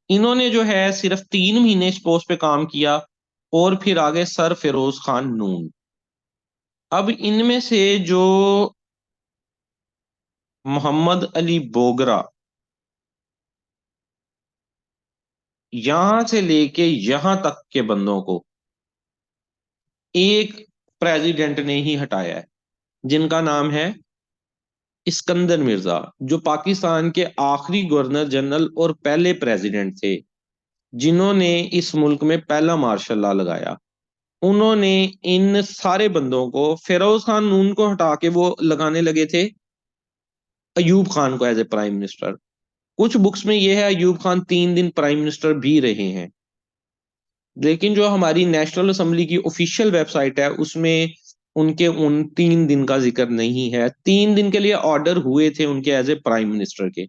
इन्होंने जो है सिर्फ 3 महीने इस पोस्ट पे काम किया, और फिर आगे सर फिरोज खान नून। अब इनमें से जो मोहम्मद अली बोगरा, यहां से लेके यहां तक के बंदों को एक प्रेसिडेंट ने ही हटाया है, जिनका नाम है इस्कंदर मिर्जा, जो पाकिस्तान के आखिरी गवर्नर जनरल और पहले प्रेसिडेंट थे, जिन्होंने इस मुल्क में पहला मार्शल लॉ लगाया। उन्होंने इन सारे बंदों को, फिरोज खान नून को हटा के वो लगाने लगे थे अयूब खान को एज ए प्राइम मिनिस्टर। कुछ बुक्स में ये है अयूब खान 3 दिन प्राइम मिनिस्टर भी रहे हैं, लेकिन जो हमारी नेशनल असेंबली की ऑफिशियल वेबसाइट है उसमें उनके उन 3 दिन का जिक्र नहीं है। 3 दिन के लिए ऑर्डर हुए थे उनके एज ए प्राइम मिनिस्टर के।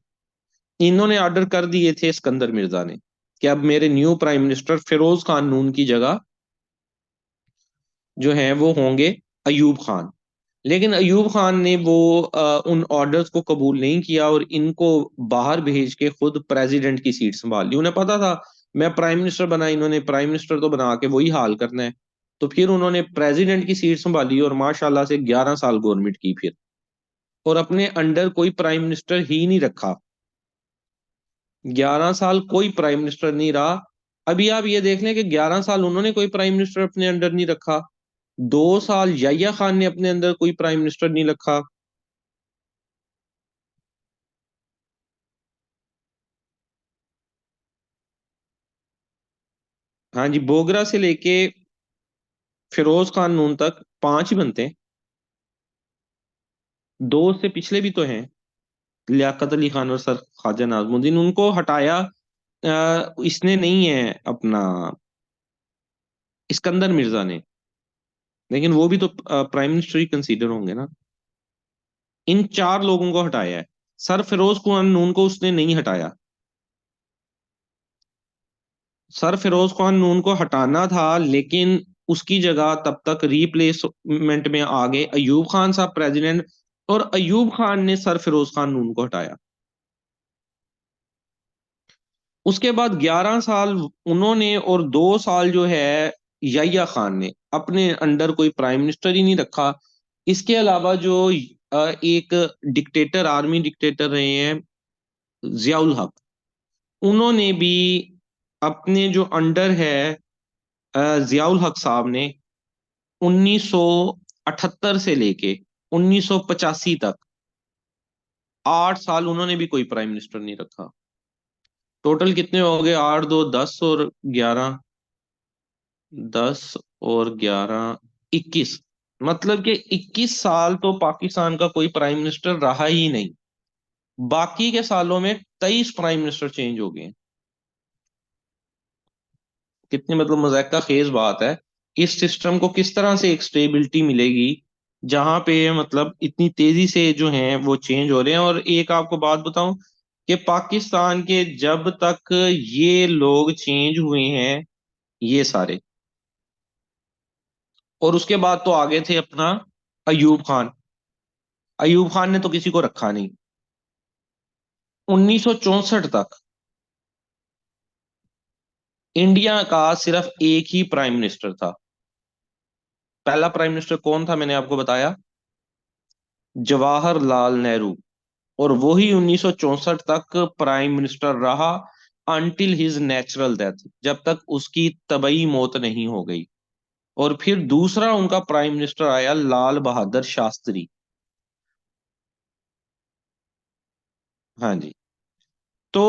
इन्होंने ऑर्डर कर दिए थे सिकंदर मिर्जा ने कि अब मेरे new prime minister Feroz Khan Noon की जगह जो है वो होंगे अयूब खान। लेकिन अयूब खान ने वो उन ऑर्डर्स को कबूल नहीं किया और इनको बाहर भेज के खुद प्रेसिडेंट की सीट संभाल ली। उन्हें पता था मैं प्राइम मिनिस्टर बना, इन्होंने प्राइम मिनिस्टर तो बना के वही हाल करना है। तो फिर उन्होंने प्रेसिडेंट की सीट संभाली और माशाल्लाह से 11 साल गवर्नमेंट की फिर, और अपने अंडर कोई प्राइम मिनिस्टर ही नहीं रखा। 11 साल कोई प्राइम मिनिस्टर नहीं रहा। अभी आप ये देख लें कि 11 साल उन्होंने कोई प्राइम मिनिस्टर अपने अंडर नहीं रखा, 2 साल याहिया खान ने अपने अंदर कोई प्राइम मिनिस्टर नहीं रखा। हाँ जी, बोगरा से लेके फिरोज खान नून तक 5 ही बनते हैं। दो से पिछले भी तो हैं, लियाकत अली खान और सर ख्वाजा नाजमुद्दीन, उनको हटाया इसने नहीं है अपना इस्कंदर मिर्जा ने, लेकिन वो भी तो प्राइम मिनिस्टर ही कंसीडर होंगे ना। इन 4 लोगों को हटाया है, सर फिरोज खान नून को उसने नहीं हटाया। सर फिरोज खान नून को हटाना था, लेकिन उसकी जगह तब तक रिप्लेसमेंट में आ गए अयूब खान साहब प्रेसिडेंट, और अयूब खान ने सर फिरोज खान नून को हटाया। उसके बाद 11 साल उन्होंने और 2 साल जो है याहिया खान ने अपने अंडर कोई प्राइम मिनिस्टर ही नहीं रखा। इसके अलावा जो एक डिक्टेटर, आर्मी डिक्टेटर रहे हैं जियाउल हक, उन्होंने भी अपने जो अंडर है जियाउल हक साहब ने 1978 से लेके 1985 तक 8 साल उन्होंने भी कोई प्राइम मिनिस्टर नहीं रखा। टोटल कितने हो गए? 8 2 10 और 11, 10 और 11, 21। मतलब कि 21 साल तो पाकिस्तान का कोई प्राइम मिनिस्टर रहा ही नहीं। बाकी के सालों में 23 प्राइम मिनिस्टर चेंज हो गए। कितनी मतलब मजाक का खेज बात है। इस सिस्टम को किस तरह से एक स्टेबिलिटी मिलेगी जहां पे मतलब इतनी तेजी से जो है वो चेंज हो रहे हैं। और एक आपको बात बताऊं कि पाकिस्तान के जब तक ये लोग चेंज हुए हैं, ये सारे, और उसके बाद तो आगे थे अपना अयूब खान। अयूब खान ने तो किसी को रखा नहीं। 1964 तक इंडिया का सिर्फ एक ही प्राइम मिनिस्टर था। पहला प्राइम मिनिस्टर कौन था? मैंने आपको बताया, जवाहरलाल नेहरू। और वही 1964 तक प्राइम मिनिस्टर रहा, अनटिल हिज नेचुरल डेथ, जब तक उसकी तबई मौत नहीं हो गई। और फिर दूसरा उनका प्राइम मिनिस्टर आया लाल बहादुर शास्त्री। हाँ जी। तो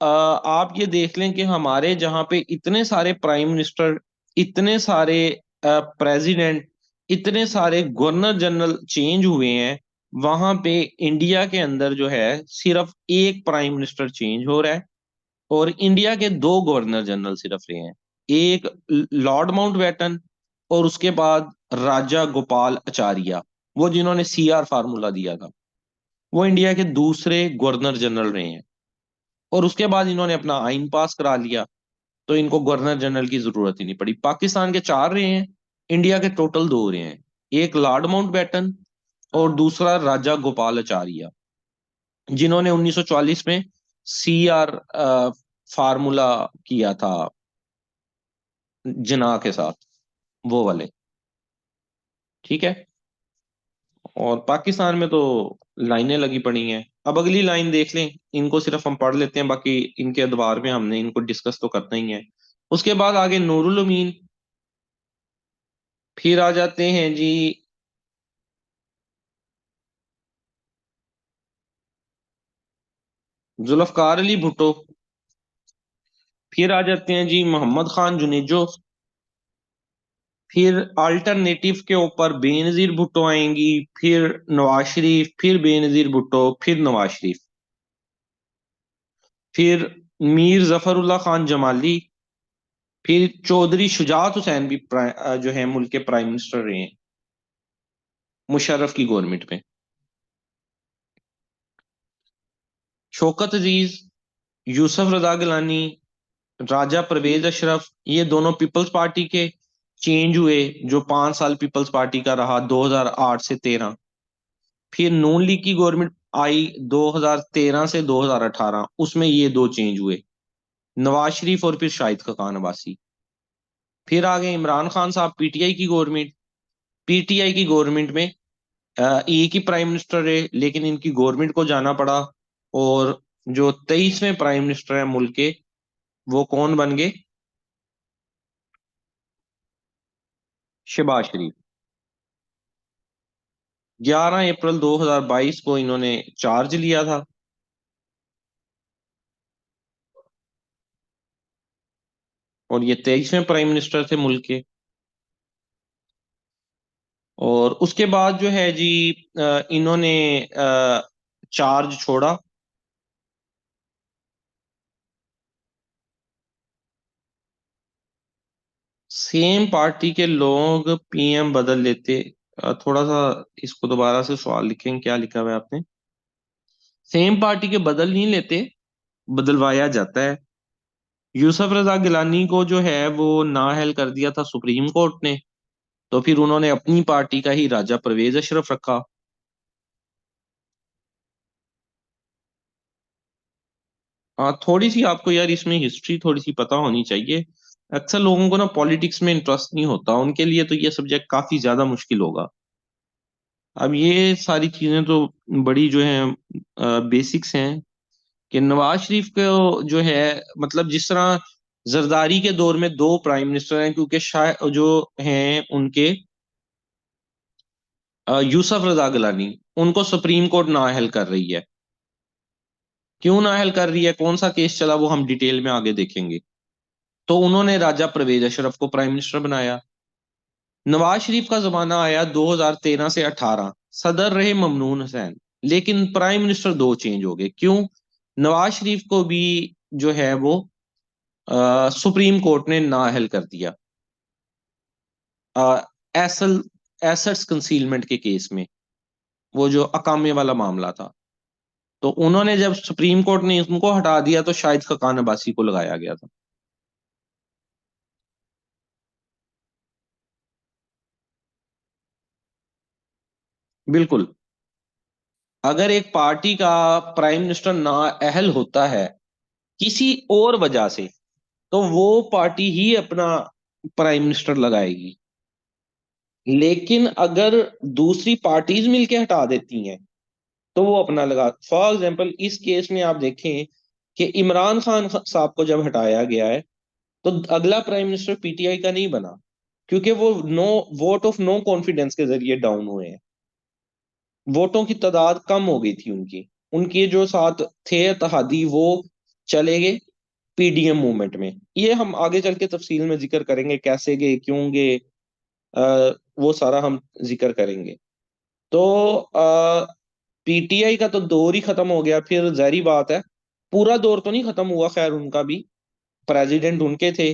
आप ये देख लें कि हमारे जहां पे इतने सारे प्राइम मिनिस्टर, इतने सारे प्रेसिडेंट, इतने सारे गवर्नर जनरल चेंज हुए हैं, वहां पे इंडिया के अंदर जो है सिर्फ एक प्राइम मिनिस्टर चेंज हो रहा है। और इंडिया के 2 गवर्नर जनरल सिर्फ रहे हैं, एक लॉर्ड माउंटबेटन और उसके बाद राजा गोपाल आचार्य, वो जिन्होंने सीआर फार्मूला दिया था, वो इंडिया के दूसरे गवर्नर जनरल रहे हैं। और उसके बाद इन्होंने अपना आइन पास करा लिया, तो इनको गवर्नर जनरल की जरूरत ही नहीं पड़ी। पाकिस्तान के 4 रहे हैं, इंडिया के टोटल 2 रहे हैं, एक लॉर्ड माउंटबेटन और दूसरा राजा गोपाल आचार्य, जिन्होंने 1944 में सीआर फार्मूला किया था जिना के साथ, वो वाले। ठीक है। और पाकिस्तान में तो लाइनें लगी पड़ी हैं। अब अगली लाइन देख लें, इनको सिर्फ हम पढ़ लेते हैं, बाकी इनके अदवार में हमने इनको डिस्कस तो करना ही है। उसके बाद आगे नूरुल अमीन, फिर आ जाते हैं जी जुल्फकार अली भुट्टो। फिर आ जाते हैं जी मोहम्मद खान जुनेजो। फिर अल्टरनेटिव के ऊपर बेनजीर भुट्टो आएंगी। फिर नवाज शरीफ, फिर बेनजीर भुट्टो, फिर नवाज शरीफ। फिर मीर जफरुल्लाह खान जमाली। फिर चौधरी शुजात हुसैन भी जो है मुल्क के प्राइम मिनिस्टर रहे हैं मुशर्रफ की गवर्नमेंट में। शौकत अजीज, यूसुफ रजा गिलानी, राजा परवेज अशरफ, ये दोनों पीपल्स पार्टी के चेंज हुए, जो 5 साल पीपल्स पार्टी का रहा 2008 से 13। फिर नून लीग की गवर्नमेंट आई 2013 से 2018, उसमें ये दो चेंज हुए, नवाज शरीफ और फिर शाहिद खकान अब्बासी। फिर आ गए इमरान खान साहब, पीटीआई की गवर्नमेंट। पीटीआई की गवर्नमेंट में एक ही प्राइम मिनिस्टर है, लेकिन इनकी गवर्नमेंट को जाना पड़ा। और जो 23वें प्राइम मिनिस्टर है मुल्क के, वो कौन बन गए? शहबाज शरीफ। 11 अप्रैल 2022 को इन्होंने चार्ज लिया था। और ये 23वें प्राइम मिनिस्टर थे मुल्क के। और उसके बाद जो है जी इन्होंने चार्ज छोड़ा। सेम पार्टी के लोग पीएम बदल लेते। थोड़ा सा इसको दोबारा से सवाल लिखें, क्या लिखा हुआ है आपने? सेम पार्टी के बदल नहीं लेते, बदलवाया जाता है। यूसुफ रजा गिलानी को जो है वो नाअहल कर दिया था सुप्रीम कोर्ट ने, तो फिर उन्होंने अपनी पार्टी का ही राजा परवेज अशरफ रखा। हाँ, थोड़ी सी आपको यार इसमें हिस्ट्री थोड़ी सी पता होनी चाहिए। अक्सर लोगों को ना पॉलिटिक्स में इंटरेस्ट नहीं होता, उनके लिए तो ये सब्जेक्ट काफी ज्यादा मुश्किल होगा। अब ये सारी चीजें तो बड़ी जो है बेसिक्स हैं कि नवाज शरीफ को जो है, मतलब जिस तरह जरदारी के दौर में दो प्राइम मिनिस्टर हैं, क्योंकि शायद जो हैं उनके यूसुफ रजा गिलानी, उनको सुप्रीम कोर्ट नाअहल कर रही है। क्यों नाअहल कर रही है, कौन सा केस चला, वो हम डिटेल में आगे देखेंगे। तो उन्होंने राजा परवेज अशरफ को प्राइम मिनिस्टर बनाया। नवाज शरीफ का जमाना आया 2013 से 18, सदर रहे ममनून हुसैन। लेकिन प्राइम मिनिस्टर दो चेंज हो गए, क्यों? नवाज शरीफ को भी जो है वो सुप्रीम कोर्ट ने नाअहल कर दिया एसल एसेट्स कंसीलमेंट के केस में, वो जो अकामे वाला मामला था। तो उन्होंने जब सुप्रीम कोर्ट ने उनको हटा दिया, तो शाहिद खकान अब्बासी को लगाया गया था। बिल्कुल। अगर एक पार्टी का प्राइम मिनिस्टर नाअहल होता है किसी और वजह से, तो वो पार्टी ही अपना प्राइम मिनिस्टर लगाएगी। लेकिन अगर दूसरी पार्टीज मिलके हटा देती हैं, तो वो अपना लगा। फॉर एग्जाम्पल इस केस में आप देखें कि इमरान खान साहब को जब हटाया गया है, तो अगला प्राइम मिनिस्टर पीटीआई का नहीं बना, क्योंकि वो no vote of no confidence के जरिए डाउन हुए हैं। वोटों की तादाद कम हो गई थी उनकी। उनके जो साथ थे इत्तेहादी, वो चले गए पीडीएम मूवमेंट में। ये हम आगे चल के तफसील में जिक्र करेंगे, कैसे गए, क्यों गए, वो सारा हम जिक्र करेंगे। तो पीटीआई का तो दौर ही खत्म हो गया, फिर जाहिर बात है पूरा दौर तो नहीं खत्म हुआ, खैर उनका भी प्रेसिडेंट उनके थे।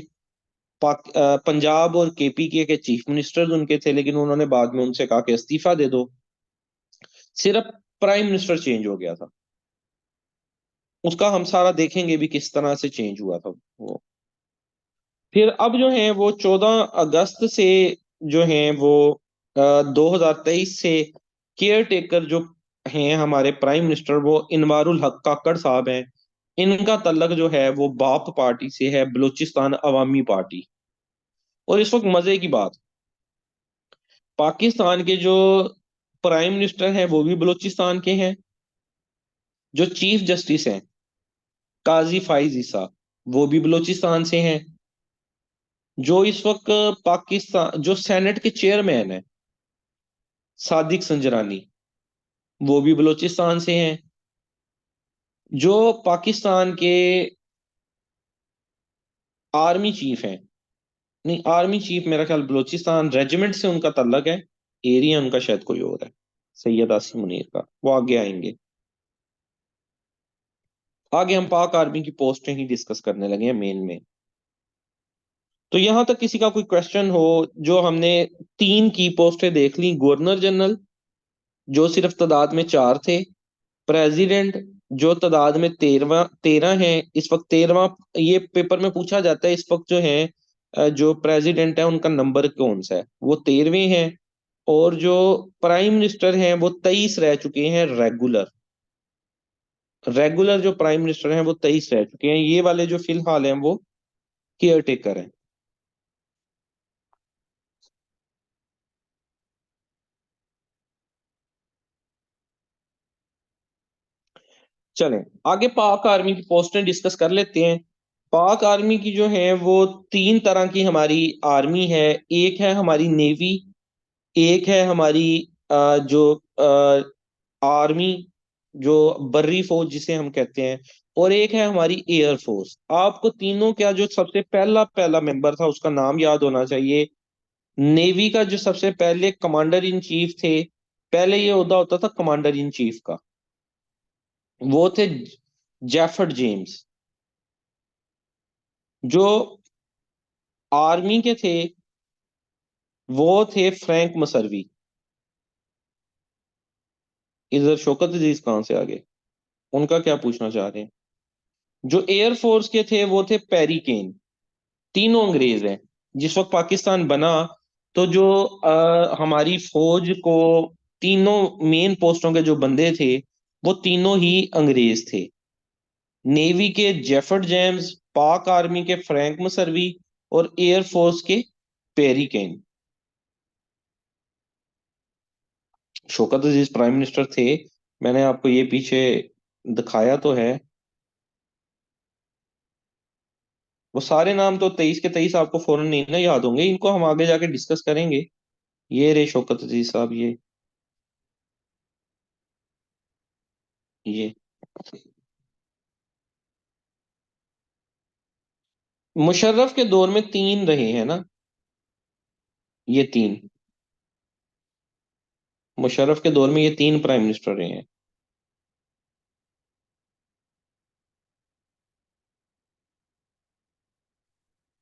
पंजाब और केपी के चीफ मिनिस्टर्स उनके थे, लेकिन उन्होंने बाद में उनसे कहा कि इस्तीफा दे दो। सिर्फ प्राइम मिनिस्टर चेंज हो गया था। उसका हम सारा देखेंगे भी किस तरह से चेंज हुआ था वो। फिर अब जो है वो 14 अगस्त से जो है वो 2023 से केयर टेकर जो हैं हमारे प्राइम मिनिस्टर, वो इनवारुल हक काकड़ साहब हैं। इनका तल्लक जो है वो बाप पार्टी से है, बलूचिस्तान अवामी पार्टी। और इस वक्त मजे की बात, पाकिस्तान के जो प्राइम मिनिस्टर हैं वो भी बलूचिस्तान के हैं। जो चीफ जस्टिस हैं काजी फाइज ईसा, वो भी बलूचिस्तान से हैं। जो इस वक्त पाकिस्तान जो सेनेट के चेयरमैन है, सादिक संजरानी, वो भी बलूचिस्तान से हैं। जो पाकिस्तान के आर्मी चीफ हैं, नहीं, आर्मी चीफ मेरा ख्याल बलूचिस्तान रेजिमेंट से उनका ताल्लुक है, एरिया उनका शायद कोई और है, सैयद आसिम मुनीर का, वो आगे आएंगे। आगे हम पाक आर्मी की पोस्टें ही डिस्कस करने लगे हैं मेन में। तो यहां तक किसी का कोई क्वेश्चन हो? जो हमने तीन की पोस्टें देख ली, गवर्नर जनरल जो सिर्फ तादाद में चार थे, प्रेसिडेंट जो तादाद में 13 है, इस वक्त 13वां, ये पेपर में पूछा जाता है इस वक्त जो है, जो प्रेसिडेंट है उनका नंबर कौन सा है, वो 13वें हैं। और जो प्राइम मिनिस्टर हैं वो 23 रह चुके हैं रेगुलर। रेगुलर जो प्राइम मिनिस्टर हैं वो 23 रह चुके हैं, ये वाले जो फिलहाल हैं वो केयर टेकर हैं। चलें आगे पाक आर्मी की पोस्टें डिस्कस कर लेते हैं। पाक आर्मी की जो है वो तीन तरह की हमारी आर्मी है। एक है हमारी नेवी, एक है हमारी जो आर्मी, जो बर्री फौज जिसे हम कहते हैं, और एक है हमारी एयर फोर्स। आपको तीनों का जो सबसे पहला पहला मेंबर था उसका नाम याद होना चाहिए। नेवी का जो सबसे पहले कमांडर इन चीफ थे, पहले ये ओहदा होता था कमांडर इन चीफ का, वो थे जेफर्ड जेम्स। जो आर्मी के थे वो थे फ्रैंक मसरवी। इधर शौकत अजीज कहाँ से आ गए? उनका क्या पूछना चाह रहे हैं? जो एयरफोर्स के थे वो थे पेरी केन। तीनों अंग्रेज हैं। जिस वक्त पाकिस्तान बना तो जो हमारी फौज को तीनों मेन पोस्टों के जो बंदे थे वो तीनों ही अंग्रेज थे। नेवी के जेफर्ड जेम्स, पाक आर्मी के फ्रैंक मसरवी, और एयरफोर्स के पेरी केन। शौकत अजीज प्राइम मिनिस्टर थे, मैंने आपको ये पीछे दिखाया तो है। वो सारे नाम तो 23 के 23 आपको फौरन नहीं ना याद होंगे, इनको हम आगे जाके डिस्कस करेंगे। ये रे शौकत अजीज साहब, ये मुशर्रफ के दौर में तीन रहे हैं ना, ये तीन, मुशर्रफ के दौर में ये तीन प्राइम मिनिस्टर रहे हैं।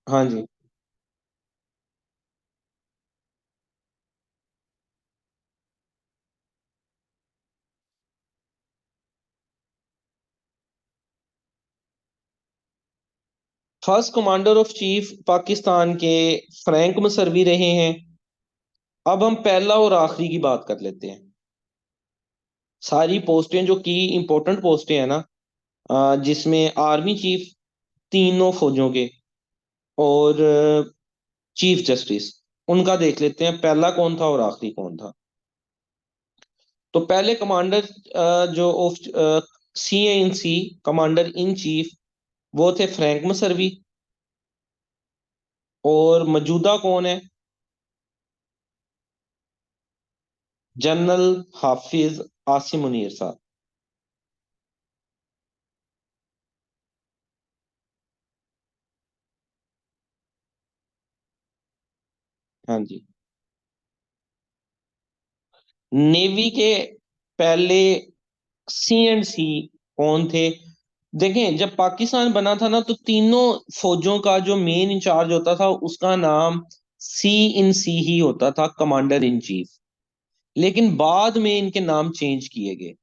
हाँ जी। First commander of chief Pakistan के फ्रैंक मसरवी रहे हैं। अब हम पहला और आखिरी की बात कर लेते हैं। सारी पोस्टें जो की इंपॉर्टेंट पोस्टें हैं ना, जिसमें आर्मी चीफ तीनों फौजों के, और चीफ जस्टिस, उनका देख लेते हैं पहला कौन था और आखिरी कौन था। तो पहले कमांडर जो of C in C, commander in chief, वो थे फ्रैंक मसरवी। और मौजूदा कौन है? जनरल हाफिज आसिम मुनीर साहब। हाँ जी। नेवी के पहले सी एंड सी कौन थे? देखें, जब पाकिस्तान बना था ना तो तीनों फौजों का जो मेन इंचार्ज होता था उसका नाम सी इन सी ही होता था, कमांडर इन चीफ। लेकिन बाद में इनके नाम चेंज किए गए।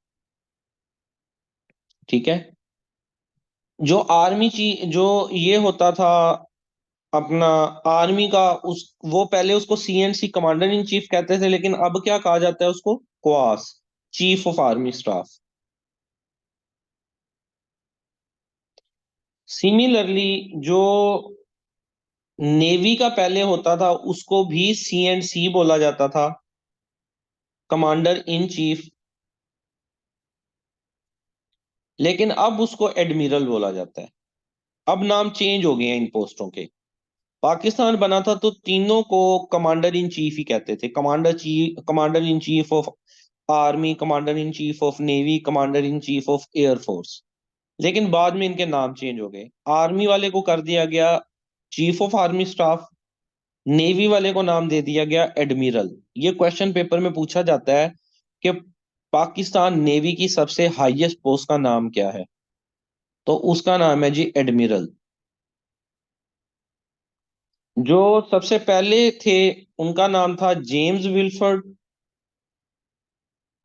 ठीक है। जो आर्मी ची जो ये होता था अपना आर्मी का, उस वो पहले उसको C and C, commander in chief कहते थे, लेकिन अब क्या कहा जाता है उसको? COAS, chief of army staff. Similarly जो नेवी का पहले होता था उसको भी सी एंड सी बोला जाता था, कमांडर इन चीफ। लेकिन अब उसको एडमिरल बोला जाता है। अब नाम चेंज हो गए हैं इन पोस्टों के। पाकिस्तान बना था तो तीनों को कमांडर इन चीफ ही कहते थे। Commander in chief of army, commander in chief of navy, commander in chief of air force. लेकिन बाद में इनके नाम चेंज हो गए। आर्मी वाले को कर दिया गया chief of army staff, navy वाले को नाम दे दिया गया एडमिरल। ये क्वेश्चन पेपर में पूछा जाता है कि पाकिस्तान नेवी की सबसे हाईएस्ट पोस्ट का नाम क्या है, तो उसका नाम है जी एडमिरल। जो सबसे पहले थे उनका नाम था जेम्स विल्फर्ड,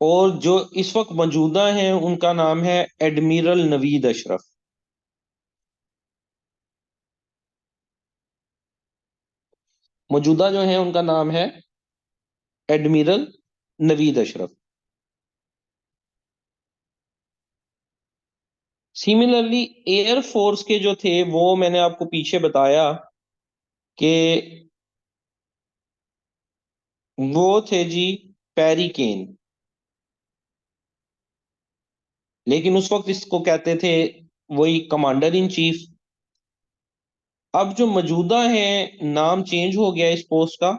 और जो इस वक्त मौजूदा हैं उनका नाम है एडमिरल नवीद अशरफ। मौजूदा जो है उनका नाम है admiral Naveed Ashraf. Similarly air force के जो थे वो मैंने आपको पीछे बताया कि वो थे जी पैरी केन। लेकिन उस वक्त इसको कहते थे वही कमांडर इन चीफ। अब जो मौजूदा है नाम चेंज हो गया इस पोस्ट का,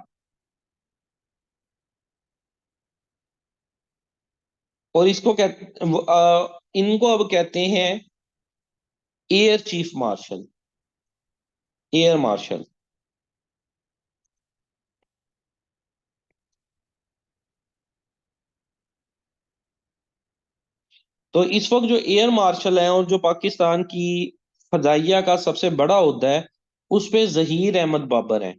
और इसको इनको अब कहते हैं air chief marshal, air marshal. तो इस वक्त जो एयर मार्शल है और जो पाकिस्तान की फजाइया का सबसे बड़ा ओहदा है, उस पे जहीर अहमद बाबर है।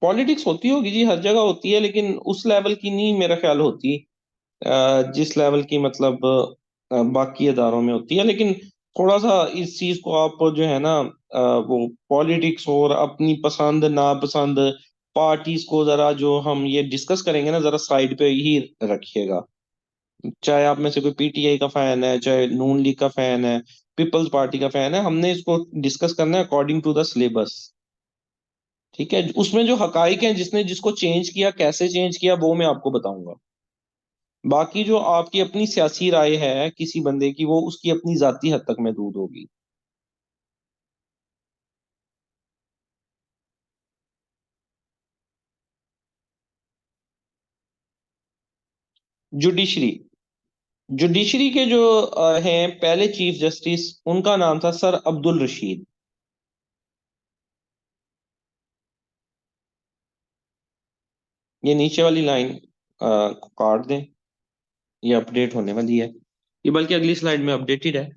पॉलिटिक्स होती होगी जी, हर जगह होती है, लेकिन उस लेवल की नहीं मेरा ख्याल होती। जिस लेवल की मतलब बाकी अदारों में होती है। लेकिन थोड़ा सा इस चीज को आप जो है ना, वो पॉलिटिक्स और अपनी पसंद नापसंद पार्टीज को जरा जो हम ये डिस्कस करेंगे ना, जरा साइड पे ही रखिएगा। चाहे आप में से कोई पीटीआई का फैन है, चाहे नून लीग का फैन है, पीपल्स पार्टी का फैन है, हमने इसको डिस्कस करना है अकॉर्डिंग टू द सिलेबस। ठीक है, उसमें जो हकाइक हैं, जिसने जिसको चेंज किया, कैसे चेंज किया, वो मैं आपको बताऊंगा। बाकी जो आपकी अपनी सियासी राय है किसी बंदे की, वो उसकी अपनी जाती हद तक महदूद होगी। जुडिशरी, जुडिशरी के जो हैं पहले चीफ जस्टिस, उनका नाम था सर अब्दुल रशीद। ये नीचे वाली लाइन काट दें, ये अपडेट होने वाली है। ये बल्कि अगली स्लाइड में अपडेटेड है।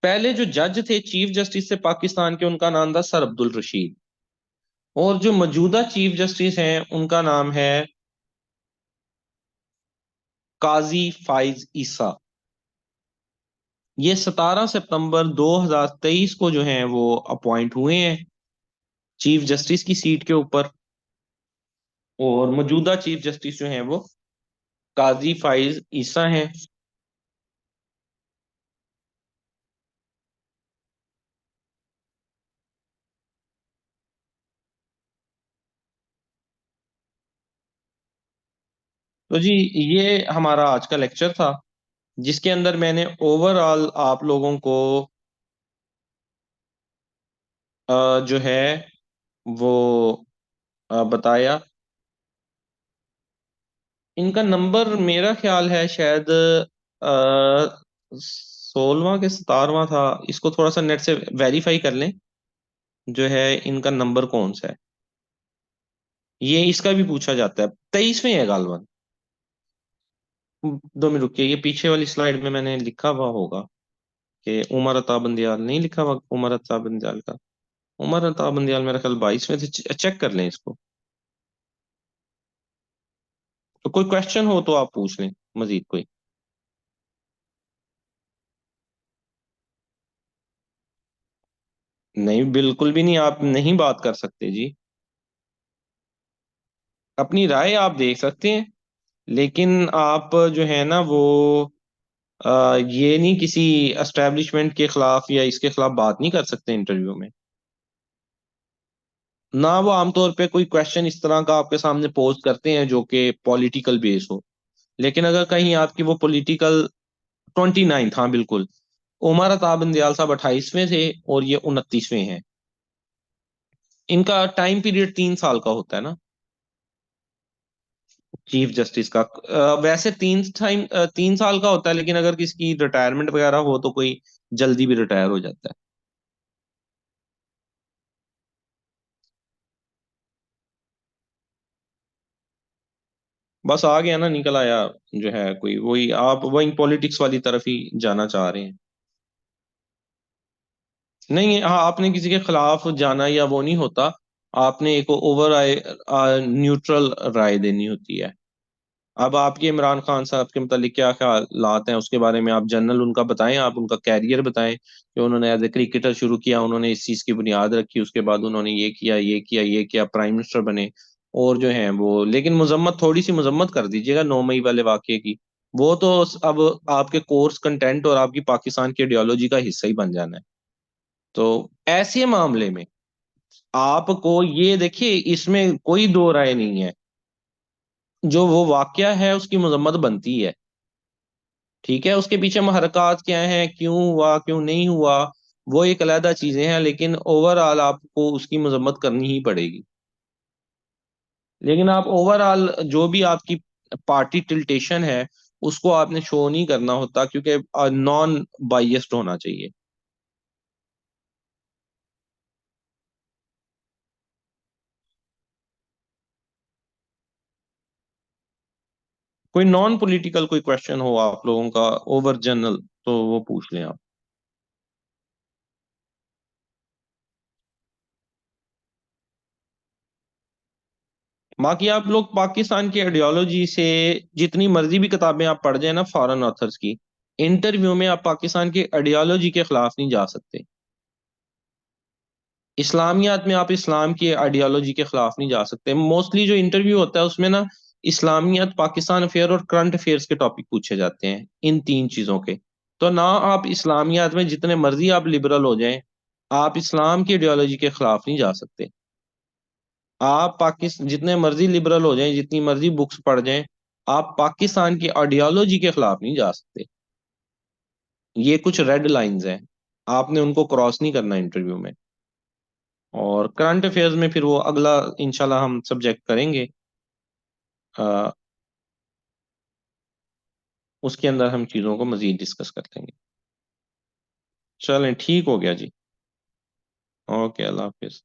पहले जो जज थे चीफ जस्टिस से पाकिस्तान के, उनका नाम था सर अब्दुल रशीद। और जो मौजूदा चीफ जस्टिस हैं उनका नाम है काजी फाइज ईसा। ये 17 सितंबर 2023 को जो है वो अपॉइंट हुए हैं चीफ जस्टिस की सीट के ऊपर। और मौजूदा चीफ जस्टिस जो हैं वो काजी फाइज ईसा हैं। तो जी ये हमारा आज का लेक्चर था, जिसके अंदर मैंने ओवरऑल आप लोगों को जो है वो बताया। इनका नंबर मेरा ख्याल है शायद 16वां के 17वां था। इसको थोड़ा सा नेट से वेरीफाई कर लें जो है इनका नंबर कौन सा है। ये इसका भी पूछा जाता है, 23वें है गालवन। 2 मिनट रुकिए, ये पीछे वाली स्लाइड में मैंने लिखा हुआ होगा कि उमर अता बंदियाल, नहीं लिखा हुआ उमर अता बंदियाल का। उमर अता बंदियाल मेरा ख्याल 22वें थे। चेक कर लें इसको। तो कोई क्वेश्चन हो तो आप पूछ लें मजीद कोई। नहीं, बिल्कुल भी नहीं, आप नहीं बात कर सकते जी। अपनी राय आप देख सकते हैं, लेकिन आप जो है ना वो ये नहीं किसी एस्टेब्लिशमेंट के खिलाफ या इसके खिलाफ बात नहीं कर सकते इंटरव्यू में। ना वो आमतौर पे कोई क्वेश्चन इस तरह का आपके सामने पोज करते हैं जो कि पॉलिटिकल बेस हो। लेकिन अगर कहीं आपकी वो पॉलिटिकल 29, हाँ बिल्कुल। उमर अता बंदयाल साहब 28वें थे और ये 29वें हैं। इनका टाइम पीरियड 3 साल का होता है ना, चीफ जस्टिस का। वैसे 3 साल का होता है, लेकिन अगर किसी की रिटायरमेंट वगैरह हो तो कोई जल्दी भी रिटायर हो जाता है। बस आ गया ना, निकल आया। जो है कोई वही, आप वही पॉलिटिक्स वाली तरफ ही जाना चाह रहे हैं। नहीं, हाँ, आपने किसी के खिलाफ जाना या वो नहीं होता। आपने एक ओवर आए न्यूट्रल राय देनी होती है। अब आपके इमरान खान साहब के मतलब क्या ख्यालात हैं उसके बारे में, आप जनरल उनका बताएं, आप उनका कैरियर बताएं कि उन्होंने एज ए क्रिकेटर शुरू किया, उन्होंने इस चीज की बुनियाद रखी, उसके बाद उन्होंने ये किया, ये किया, ये किया, प्राइम मिनिस्टर बने। और जो है वो, लेकिन मजम्मत, थोड़ी सी मजम्मत कर दीजिएगा 9 मई वाले वाकये की। वो तो अब आपके कोर्स कंटेंट और आपकी पाकिस्तान की आइडियोलॉजी का हिस्सा ही बन जाना है। तो ऐसे मामले में आपको ये देखिए, इसमें कोई दो राय नहीं है। जो वो वाकया है उसकी मजम्मत बनती है। ठीक है, उसके पीछे महरक़ात क्या हैं, क्यों हुआ, क्यों नहीं हुआ, वो एक अलहदा चीजें हैं, लेकिन ओवरऑल आपको उसकी मजम्मत करनी ही पड़ेगी। लेकिन आप ओवरऑल जो भी आपकी पार्टी टिल्टेशन है उसको आपने शो नहीं करना होता, क्योंकि नॉन बाइस्ड होना चाहिए। कोई नॉन पॉलिटिकल कोई क्वेश्चन हो आप लोगों का, ओवर जनरल, तो वो पूछ लें आप। बाकी आप लोग पाकिस्तान की आइडियोलॉजी से जितनी मर्जी भी किताबें आप पढ़ जाए ना फॉरेन ऑथर्स की, इंटरव्यू में आप पाकिस्तान की आइडियोलॉजी के खिलाफ नहीं जा सकते। इस्लामियात में आप इस्लाम की आइडियोलॉजी के खिलाफ नहीं जा सकते। मोस्टली जो इंटरव्यू होता है उसमें ना इस्लामियत, पाकिस्तान अफेयर और करंट अफेयर्स के टॉपिक पूछे जाते हैं, इन तीन चीजों के। तो ना आप इस्लामियात में जितने मर्जी आप लिबरल हो जाएं, आप इस्लाम की आइडियोलॉजी के खिलाफ नहीं जा सकते। आप पाकिस्तान जितने मर्जी लिबरल हो जाएं, जितनी मर्जी बुक्स पढ़ जाएं, आप पाकिस्तान की आइडियोलॉजी के खिलाफ नहीं जा सकते। ये कुछ रेड लाइंस हैं, आपने उनको क्रॉस नहीं करना इंटरव्यू में। और करंट अफेयर्स में फिर वो अगला इंशाल्लाह हम सब्जेक्ट करेंगे। आ, उसके अंदर हम चीज़ों को मजीद डिस्कस कर लेंगे। चलें, ठीक हो गया जी। ओके, अल्लाह हाफिज।